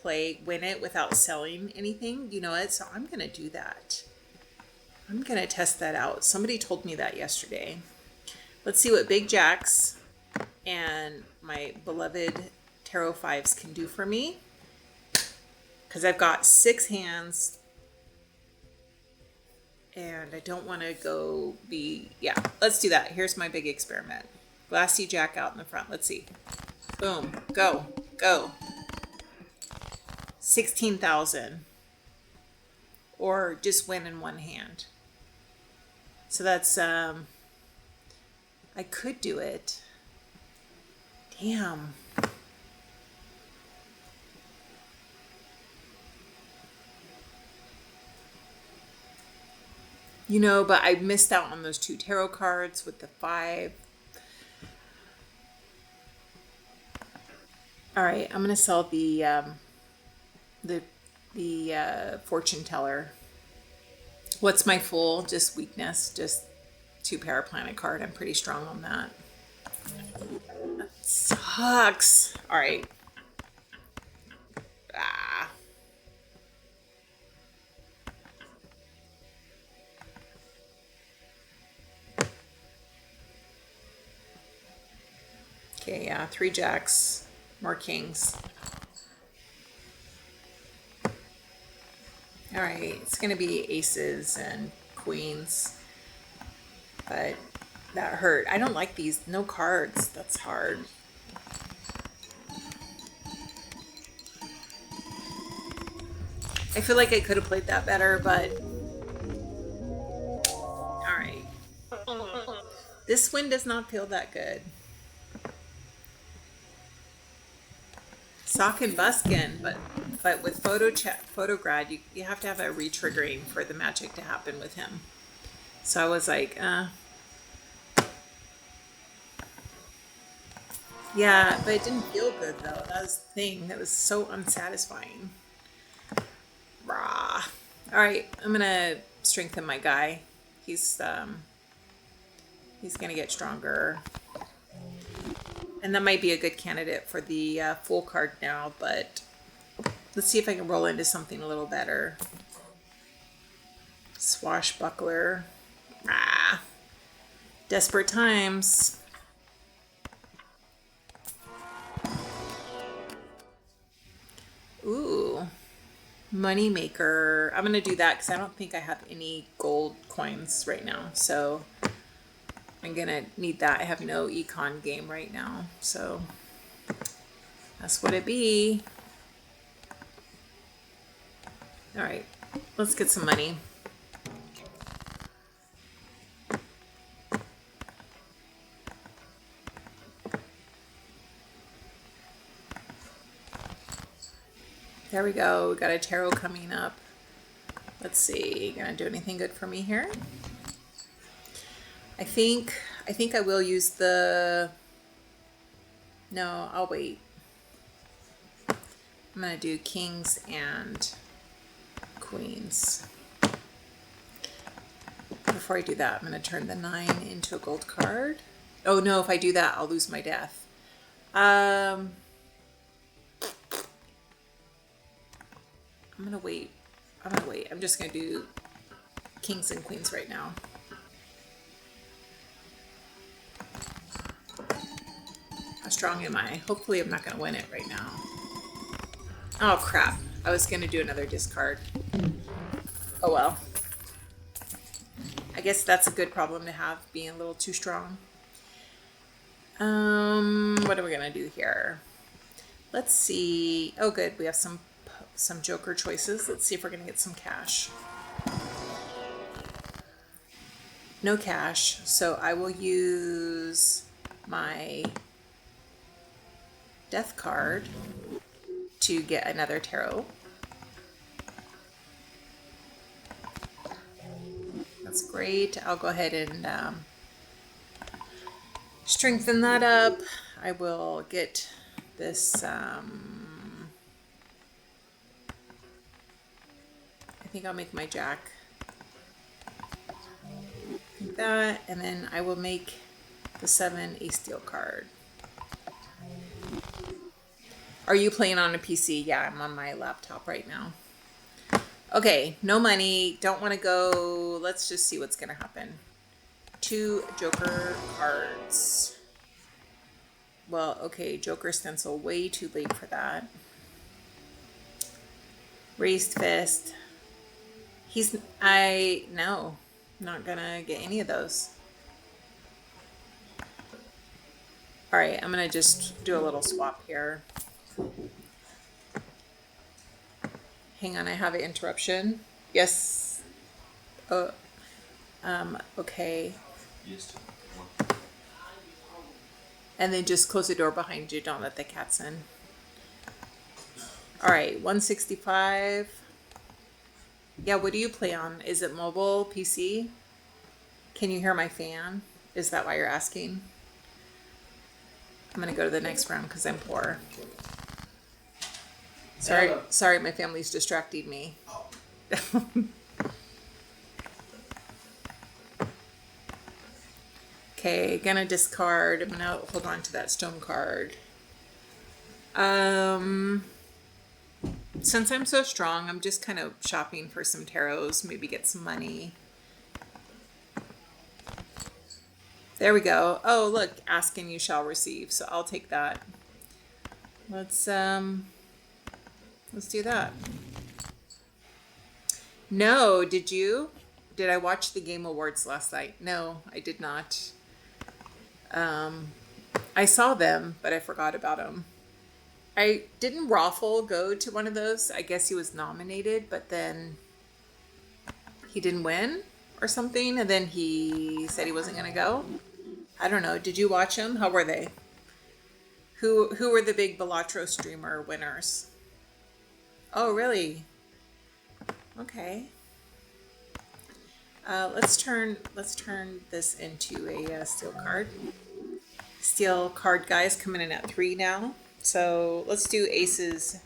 win it without selling anything? You know what? So I'm going to do that. I'm going to test that out. Somebody told me that yesterday. Let's see what Big Jacks and my beloved Tarot 5s can do for me. Because I've got 6 hands. And I don't want to go yeah, let's do that. Here's my big experiment. Glassy Jack out in the front. Let's see. Boom. Go. Go. 16,000, or just win in one hand. So that's I could do it. Damn. You know, but I missed out on those 2 tarot cards with the 5. All right, I'm gonna sell the fortune teller. What's my full? Just weakness, just 2 paraplanet card. I'm pretty strong on that. That sucks. All right. Okay, yeah, 3 jacks, more kings. All right, it's going to be aces and queens, but that hurt. I don't like these. No cards. That's hard. I feel like I could have played that better, but all right. This win does not feel that good. Sock and buskin, but with Photograd, you have to have a re-triggering for the magic to happen with him. So I was like, yeah, but it didn't feel good though. That was the thing. That was so unsatisfying. Rah. All right, I'm gonna strengthen my guy. He's gonna get stronger. And that might be a good candidate for the full card now, but Let's see if I can roll into something a little better. Swashbuckler. Ah. Desperate times. Ooh. Moneymaker. I'm going to do that because I don't think I have any gold coins right now. So I'm going to need that. I have no econ game right now. So that's what it be. All right. Let's get some money. There we go. We got a tarot coming up. Let's see. Gonna do anything good for me here? I think I will use the. No, I'll wait. I'm gonna do kings and queens. Before I do that, I'm gonna turn the 9 into a gold card. Oh no! If I do that, I'll lose my death. I'm gonna wait. I'm just gonna do kings and queens right now. How strong am I? Hopefully I'm not gonna win it right now. Oh crap. I was gonna do another discard. Oh well. I guess that's a good problem to have, being a little too strong. What are we gonna do here? Let's see. Oh good, we have some joker choices. Let's see if we're gonna get some cash. No cash, so I will use my death card to get another tarot. That's great. I'll go ahead and strengthen that up. I will get this I think I'll make my jack like that, and then I will make the 7 a steel card. Are you playing on a PC? Yeah, I'm on my laptop right now. Okay, no money, don't want to go. Let's just see what's going to happen. 2 joker cards. Well, okay, joker stencil, way too late for that. Raised fist. No, not gonna get any of those. All right, I'm gonna just do a little swap here. Hang on, I have an interruption. Yes. Okay. And then just close the door behind you. Don't let the cats in. All right, 165. Yeah, what do you play on? Is it mobile, PC? Can you hear my fan? Is that why you're asking? I'm gonna go to the next round because I'm poor. Sorry, my family's distracting me. Okay, gonna discard. I'm gonna hold on to that stone card. Since I'm so strong, I'm just kind of shopping for some tarots, maybe get some money. There we go. Oh, look, ask and you shall receive. So I'll take that. Let's do that. No, did you? Did I watch the Game Awards last night? No, I did not. I saw them, but I forgot about them. Didn't Raffle go to one of those? I guess he was nominated, but then he didn't win or something, and then he said he wasn't going to go. I don't know. Did you watch them? How were they? Who were the big Balatro streamer winners? Oh, really? Okay. Let's turn this into a steel card. Steel card guys coming in at 3 now. So let's do aces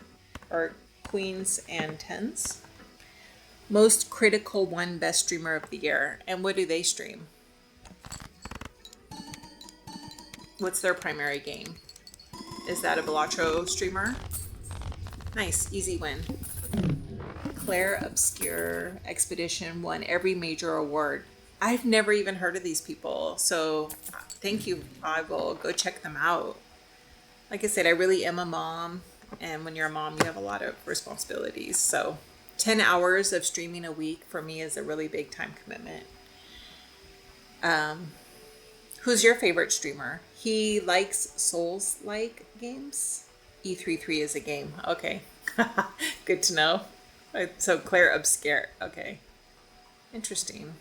or queens and 10s. Most critical one, best streamer of the year. And what do they stream? What's their primary game? Is that a Balatro streamer? Nice, easy win. Claire Obscure Expedition won every major award. I've never even heard of these people, so thank you. I will go check them out. Like I said, I really am a mom, and when you're a mom, you have a lot of responsibilities. So 10 hours of streaming a week for me is a really big time commitment. Who's your favorite streamer? He likes Souls-like games. E33 is a game. Okay. Good to know. So Claire Obscure. Okay. Interesting.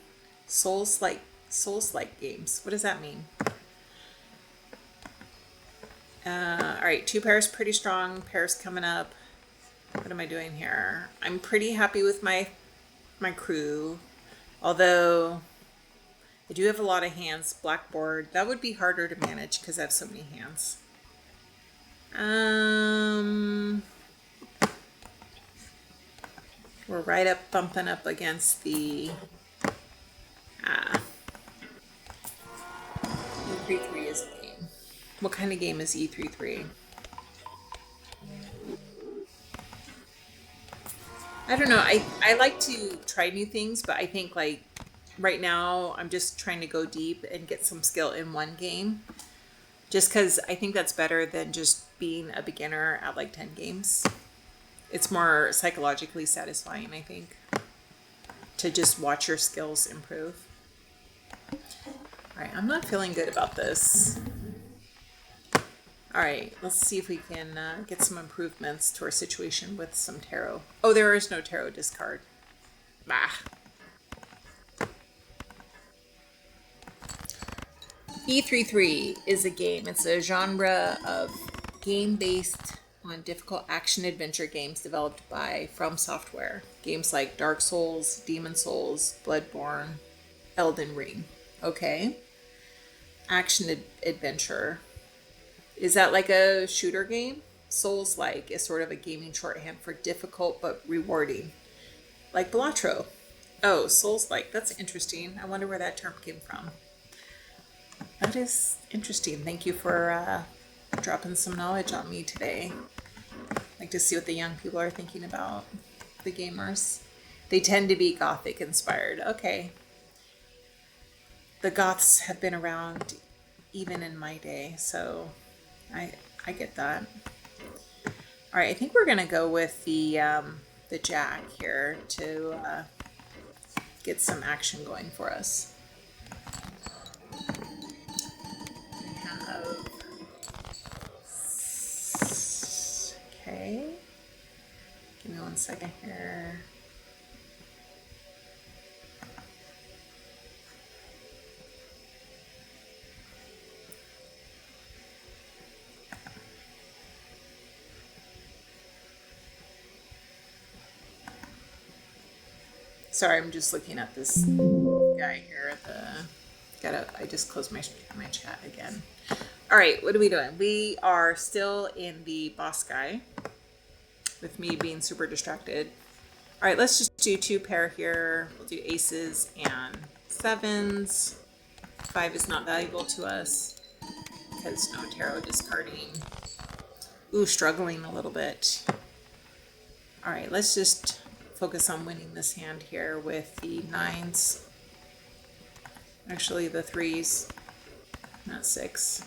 Souls-like games. What does that mean? All right, 2 pairs pretty strong. Pairs coming up. What am I doing here? I'm pretty happy with my crew, although I do have a lot of hands. Blackboard, that would be harder to manage because I have so many hands. We're right up, bumping up against the E33 is a game. What kind of game is E33? I don't know. I like to try new things, but I think like right now I'm just trying to go deep and get some skill in one game. Just because I think that's better than just being a beginner at like 10 games. It's more psychologically satisfying, I think, to just watch your skills improve. All right, I'm not feeling good about this. All right, let's see if we can get some improvements to our situation with some tarot. Oh, there is no tarot discard. Bah. E33 is a game. It's a genre of game based on difficult action adventure games developed by From Software. Games like Dark Souls, Demon Souls, Bloodborne, Elden Ring. Okay. Action adventure. Is that like a shooter game? Souls-like is sort of a gaming shorthand for difficult but rewarding. Like Balatro. Oh, Souls-like. That's interesting. I wonder where that term came from. That is interesting. Thank you for dropping some knowledge on me today. I'd like to see what the young people are thinking about the gamers. They tend to be Gothic inspired. Okay. The Goths have been around even in my day, so I get that. All right, I think we're gonna go with the Jack here to get some action going for us. Okay. Give me 1 second here. Sorry, I'm just looking at this guy here at the. I just closed my chat again. All right, what are we doing? We are still in the boss guy with me being super distracted. All right, let's just do 2 pair here. We'll do aces and 7s. 5 is not valuable to us because no tarot discarding. Ooh, struggling a little bit. All right, let's just focus on winning this hand here with the 9s. Actually, the 3s, not 6.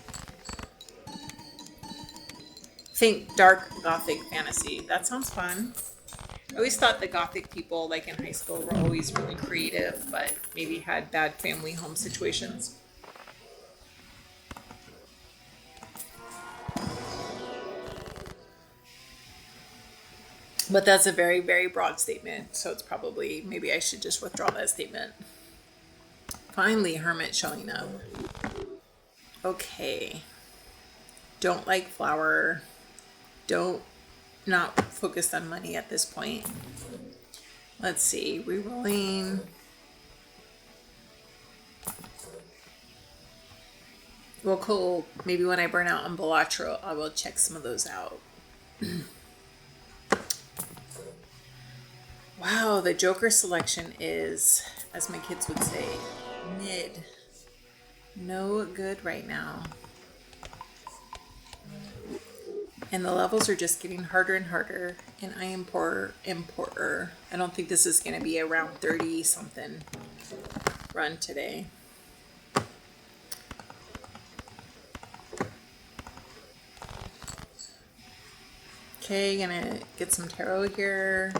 Think dark Gothic fantasy. That sounds fun. I always thought the Gothic people, like in high school, were always really creative, but maybe had bad family home situations. But that's a very, very broad statement, so it's probably, maybe I should just withdraw that statement. Finally, Hermit showing up. Okay. Don't like flower. Not focused on money at this point. Let's see, rerolling. Well, cool. Maybe when I burn out on Balatro, I will check some of those out. Wow, the Joker selection is, as my kids would say, mid. No good right now. And the levels are just getting harder and harder. And I am poorer. I don't think this is going to be around 30 something run today. Okay, gonna get some tarot here.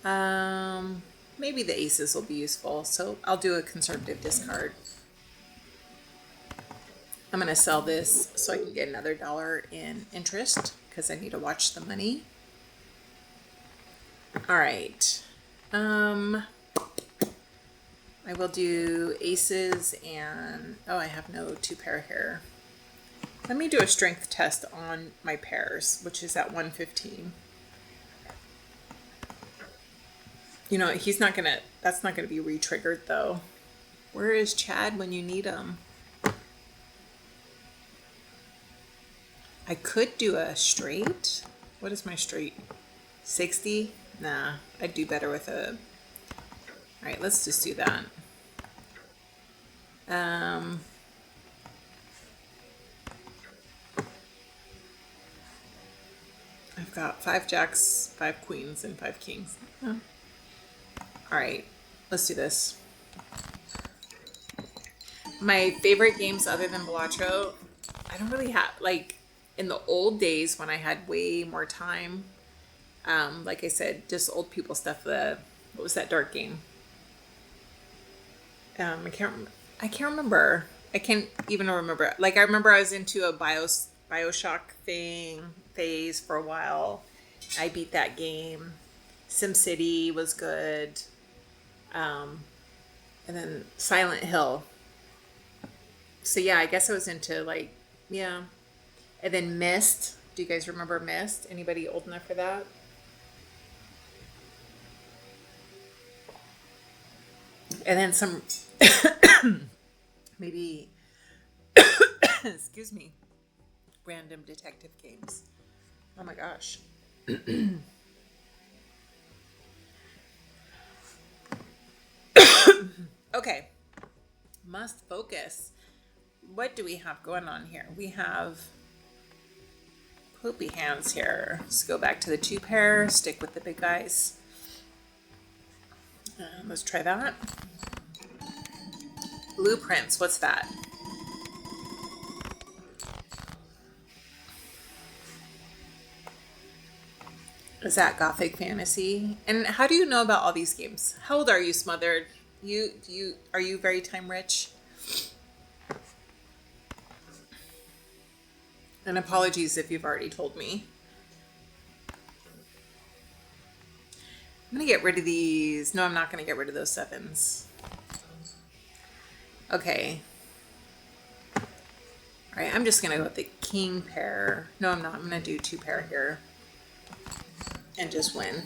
Maybe the aces will be useful. So I'll do a conservative discard. I'm going to sell this so I can get another $1 in interest because I need to watch the money. All right. I will do aces and, oh, I have no 2-pair here. Let me do a strength test on my pairs, which is at 115. You know, that's not going to be re-triggered though. Where is Chad when you need him? I could do a straight. What is my straight? 60? Nah, I'd do better with a... All right, let's just do that. I've got 5 jacks, 5 queens, and 5 kings. Oh. All right, let's do this. My favorite games other than Balatro, I don't really have, like, in the old days when I had way more time, like I said, just old people stuff. What was that dark game? I can't remember. I can't even remember. Like, I remember I was into a Bioshock phase for a while. I beat that game. SimCity was good. And then Silent Hill. So yeah, I guess I was into like, yeah. And then Myst. Do you guys remember Myst? Anybody old enough for that? And then some, maybe, excuse me, random detective games. Oh my gosh. Okay. Must focus. What do we have going on here? We have poopy hands here. Let's go back to the 2-pair. Stick with the big guys. Let's try that. Blueprints. What's that? Is that Gothic Fantasy? And how do you know about all these games? How old are you, Smothered? Are you very time rich? And apologies if you've already told me. I'm going to get rid of these. No, I'm not going to get rid of those 7s. Okay. All right, I'm just going to go with the king pair. No, I'm not. I'm going to do 2-pair here. And just win.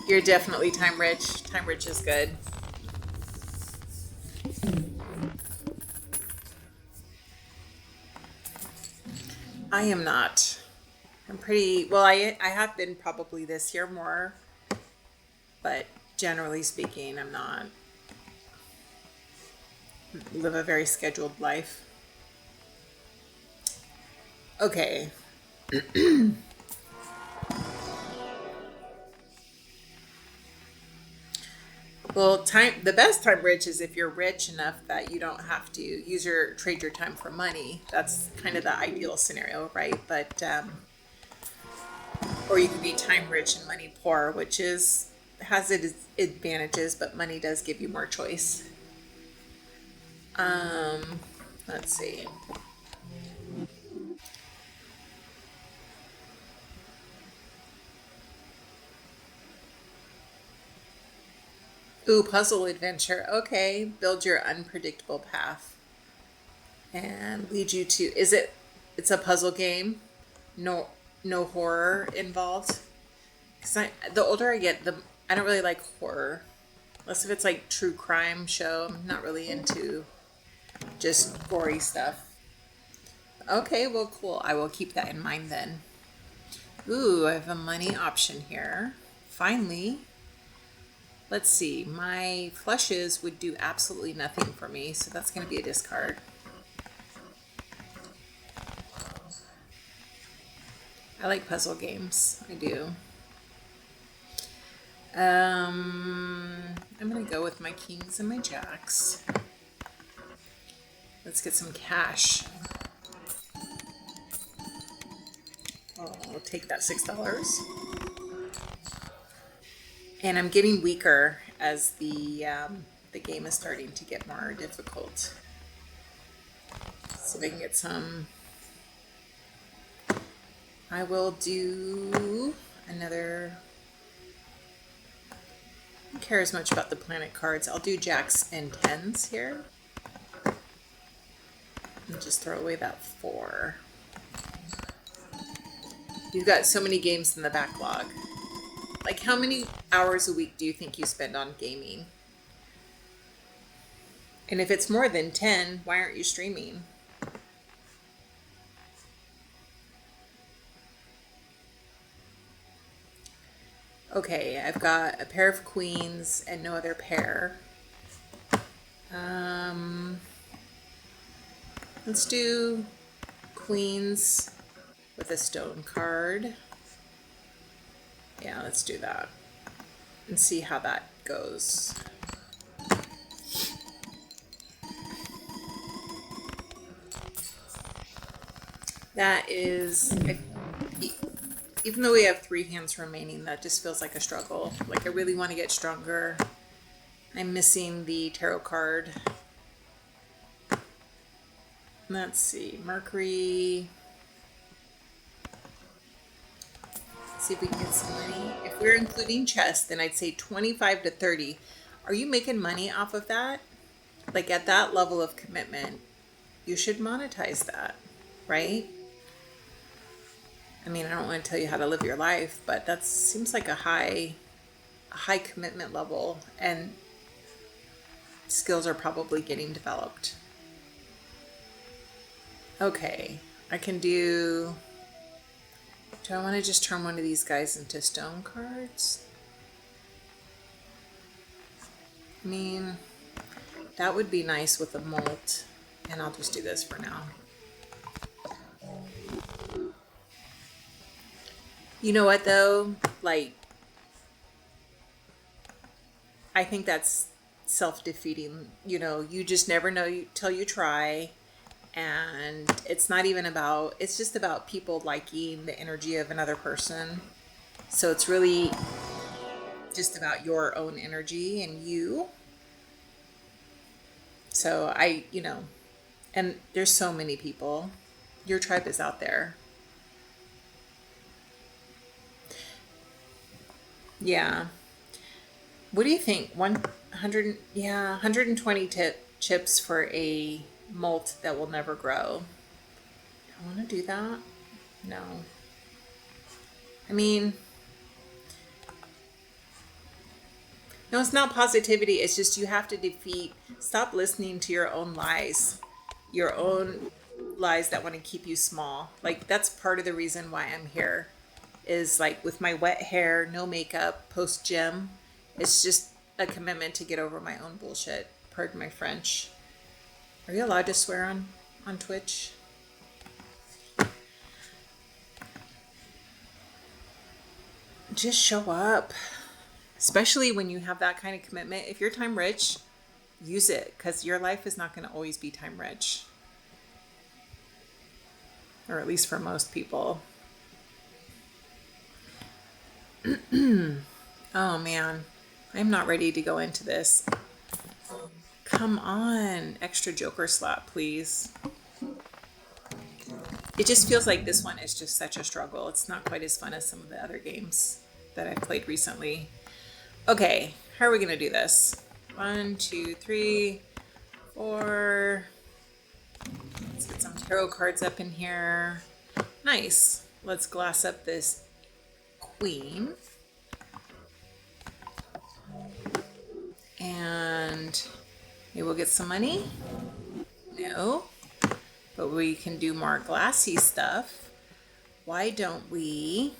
You're definitely time rich. Time rich is good. I am not. I'm pretty, well, I have been probably this year more, but generally speaking, I'm not. Live a very scheduled life. Okay. Well, the best time rich is if you're rich enough that you don't have to trade your time for money. That's kind of the ideal scenario, right? But, or you could be time rich and money poor, which has its advantages, but money does give you more choice. Let's see. Ooh, puzzle adventure. Okay, build your unpredictable path and lead you to. It's a puzzle game. No horror involved. Because the older I get, I don't really like horror. Unless if it's like true crime show. I'm not really into just gory stuff. Okay, well, cool. I will keep that in mind then. Ooh, I have a money option here. Finally. Let's see. My flushes would do absolutely nothing for me, so that's going to be a discard. I like puzzle games. I do. I'm gonna go with my kings and my jacks. Let's get some cash. Oh, I'll take that $6. And I'm getting weaker as the game is starting to get more difficult. So we can get some. I will do another. I don't care as much about the planet cards. I'll do jacks and tens here. And just throw away that 4. You've got so many games in the backlog. Like, how many hours a week do you think you spend on gaming? And if it's more than 10, why aren't you streaming? Okay, I've got a pair of queens and no other pair. Let's do queens with a stone card. Yeah, let's do that and see how that goes. That is, even though we have 3 hands remaining, that just feels like a struggle. Like, I really want to get stronger. I'm missing the tarot card. Let's see, Mercury. Let's see if we can get some money. If we're including chess, then I'd say 25 to 30. Are you making money off of that? Like, at that level of commitment, you should monetize that, right? I mean, I don't want to tell you how to live your life, but that seems like a high commitment level, and skills are probably getting developed. Okay, I can do I want to just turn one of these guys into stone cards? I mean, that would be nice with a molt, and I'll just do this for now. You know what though? Like, I think that's self-defeating. You know, you just never know till you try. And it's not even about, it's just about people liking the energy of another person. So it's really just about your own energy and you. So and there's so many people. Your tribe is out there. Yeah. What do you think? 100, yeah, 120 chips for a molt that will never grow. Do I want to do that? No. I mean, no, it's not positivity. It's just you have to stop listening to your own lies that want to keep you small. Like, that's part of the reason why I'm here, is like with my wet hair, no makeup, post gym. It's just a commitment to get over my own bullshit. Pardon my French. Are you allowed to swear on Twitch? Just show up. Especially when you have that kind of commitment. If you're time rich, use it, because your life is not going to always be time rich. Or at least for most people. Oh man, I'm not ready to go into this. Come on, extra joker slot, please. It just feels like this one is just such a struggle. It's not quite as fun as some of the other games that I've played recently. Okay, how are we going to do this? 1, 2, 3, 4. Let's get some tarot cards up in here. Nice. Let's glass up this queen. And maybe we'll get some money. No. But we can do more glassy stuff. Why don't we...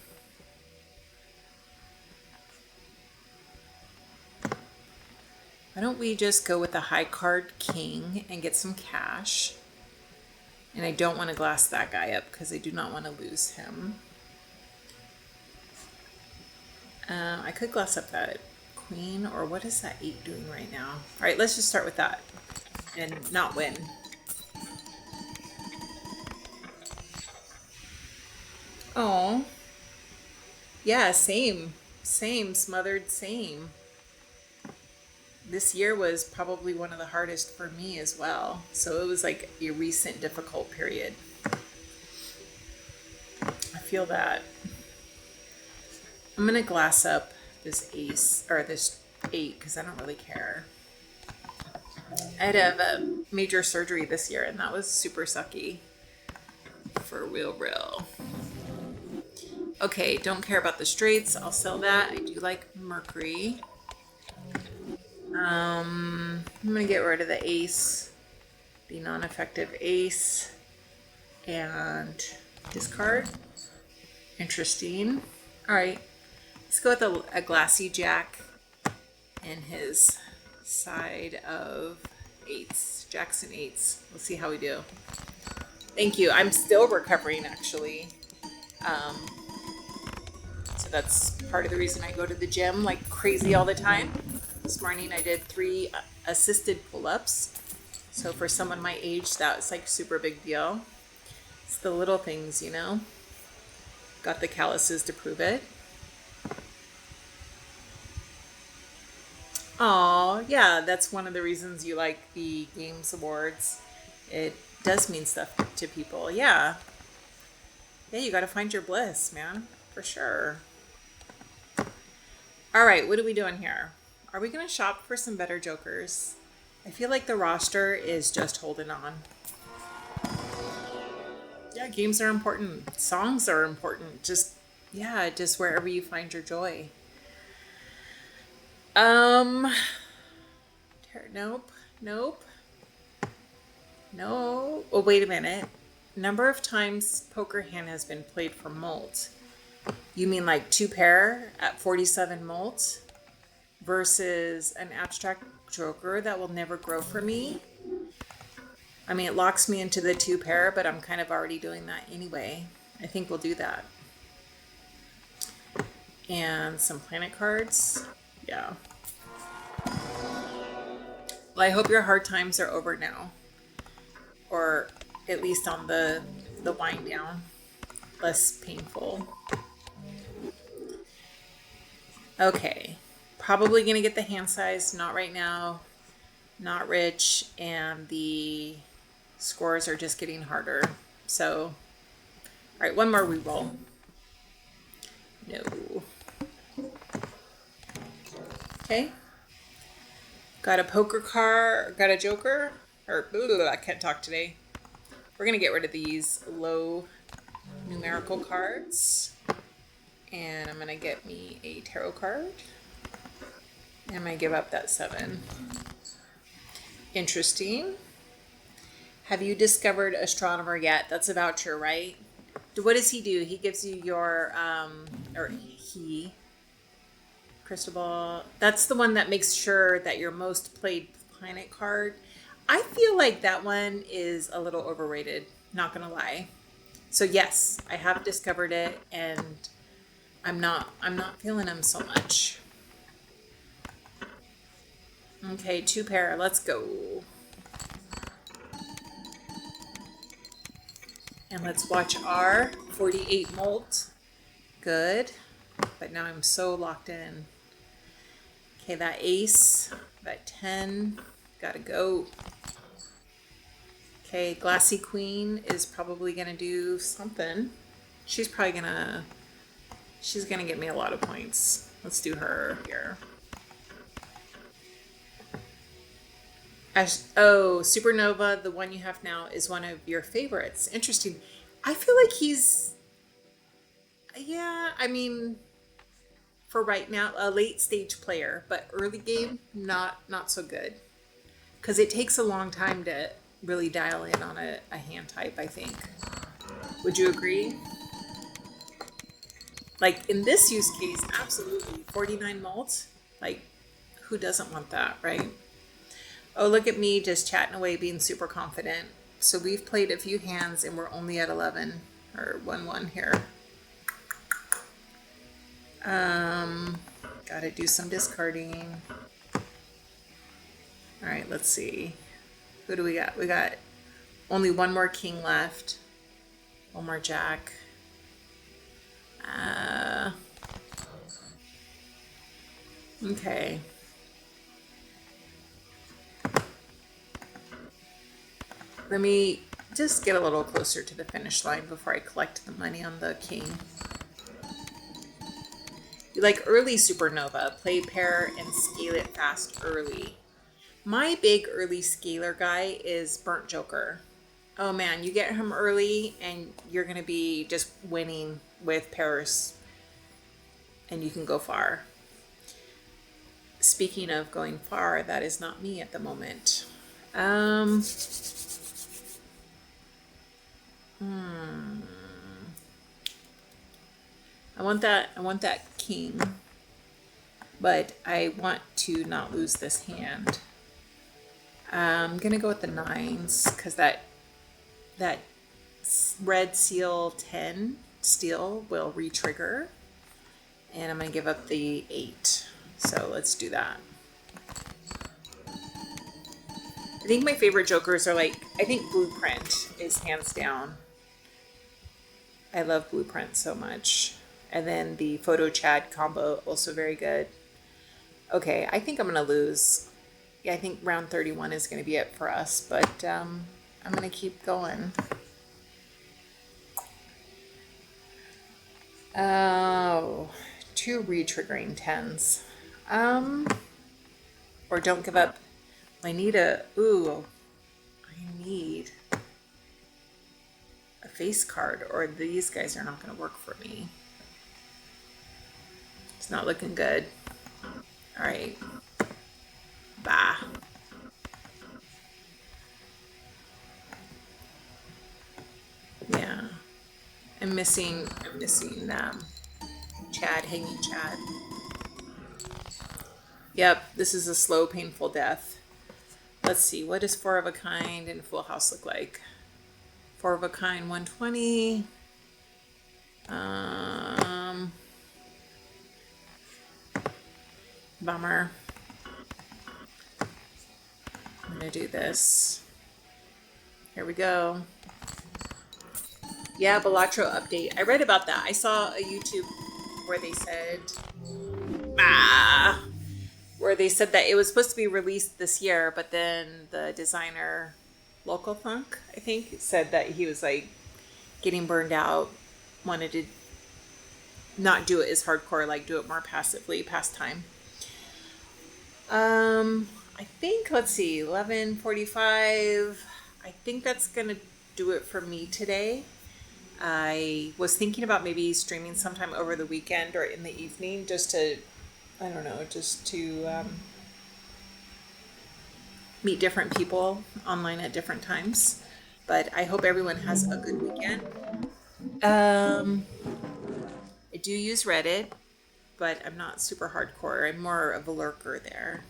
Why don't we just go with the high card king and get some cash? And I don't want to glass that guy up because I do not want to lose him. I could glass up that queen, or what is that 8 doing right now? All right, let's just start with that and not win. Oh, yeah, same. Same, smothered, same. This year was probably one of the hardest for me as well. So it was like a recent difficult period. I feel that. I'm going to glass up this ace, or this 8, because I don't really care. I had to have a major surgery this year, and that was super sucky. For real. Okay, don't care about the straights. I'll sell that. I do like Mercury. I'm gonna get rid of the ace, the non-effective ace, and discard. Interesting. All right, let's go with a glassy jack in his side of 8s, jacks and 8s. We'll see how we do. Thank you. I'm still recovering, actually. So that's part of the reason I go to the gym like crazy all the time. This morning I did 3 assisted pull-ups. So for someone my age, that's like super big deal. It's the little things, you know. Got the calluses to prove it. Oh, yeah, that's one of the reasons you like the Games Awards. It does mean stuff to people. Yeah. Yeah, you got to find your bliss, man. For sure. All right, what are we doing here? Are we going to shop for some better jokers? I feel like the roster is just holding on. Yeah, games are important. Songs are important. Just wherever you find your joy. Nope. No. Oh, wait a minute. Number of times poker hand has been played for mult. You mean like 2 pair at 47 mult versus an abstract joker that will never grow for me? I mean, it locks me into the 2 pair, but I'm kind of already doing that anyway. I think we'll do that. And some planet cards. Yeah. Well, I hope your hard times are over now. Or at least on the wind down. Less painful. Okay. Probably going to get the hand size. Not right now. Not rich. And the scores are just getting harder. So, all right, one more reroll. No. Okay. Got a poker card, got a joker, or I can't talk today. We're gonna get rid of these low numerical cards. And I'm gonna get me a tarot card. And I'm gonna give up that 7. Interesting. Have you discovered Astronomer yet? That's a voucher, right? What does he do? He gives you your, crystal ball. That's the one that makes sure that your most played planet card. I feel like that one is a little overrated, not gonna lie. So yes, I have discovered it, and I'm not feeling him so much. Okay, 2 pair, let's go. And let's watch our 48 molt. Good. But now I'm so locked in. Okay, that ace, that 10, gotta go. Okay, glassy queen is probably gonna do something. She's gonna get me a lot of points. Let's do her here. SuperNova, the one you have now, is one of your favorites. Interesting. I feel like he's, I mean, for right now, a late stage player, but early game, not so good. Because it takes a long time to really dial in on a hand type, I think. Would you agree? Like in this use case, absolutely. 49 mult, like who doesn't want that, right? Oh, look at me just chatting away, being super confident. So we've played a few hands and we're only at 11 or 1-1 here. Gotta do some discarding. All right, let's see. Who do we got? We got only one more king left. One more jack. Okay. Let me just get a little closer to the finish line before I collect the money on the king. You like early SuperNova. Play pair and scale it fast early. My big early scaler guy is Burnt Joker. Oh man, you get him early and you're going to be just winning with pairs and you can go far. Speaking of going far, that is not me at the moment. I want that king, but I want to not lose this hand. I'm gonna go with the nines because that red seal 10 steel will re-trigger, and I'm gonna give up the 8. So let's do that. I think my favorite jokers are I think Blueprint is hands down. I love Blueprint so much. And then the Photo Chad combo, also very good. Okay, I think I'm going to lose. Yeah, I think round 31 is going to be it for us, but I'm going to keep going. Oh, 2 re-triggering 10s. Or don't give up. I need a face card, or these guys are not going to work for me. It's not looking good. All right. Bah. Yeah. I'm missing Chad, hanging Chad. Yep, this is a slow, painful death. Let's see, what does 4 of a kind and Full House look like? 4 of a kind, 120. Bummer. I'm gonna do this. Here we go. Yeah, Balatro update. I read about that. I saw a YouTube where they said, that it was supposed to be released this year, but then the designer, Local Funk, I think, said that he was like getting burned out, wanted to not do it as hardcore, like do it more passively, pastime. I think, let's see, 11:45. I think that's gonna do it for me today. I was thinking about maybe streaming sometime over the weekend or in the evening, just to, I don't know, just to meet different people online at different times. But I hope everyone has a good weekend. I do use Reddit, but I'm not super hardcore. I'm more of a lurker there.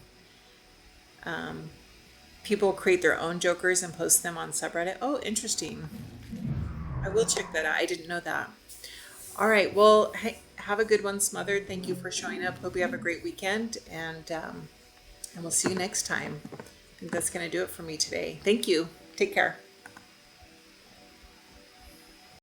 People create their own jokers and post them on subreddit. Oh, interesting. I will check that out. I didn't know that. All right. Well, hey, have a good one, Smothered. Thank you for showing up. Hope you have a great weekend, and we'll see you next time. I think that's going to do it for me today. Thank you. Take care.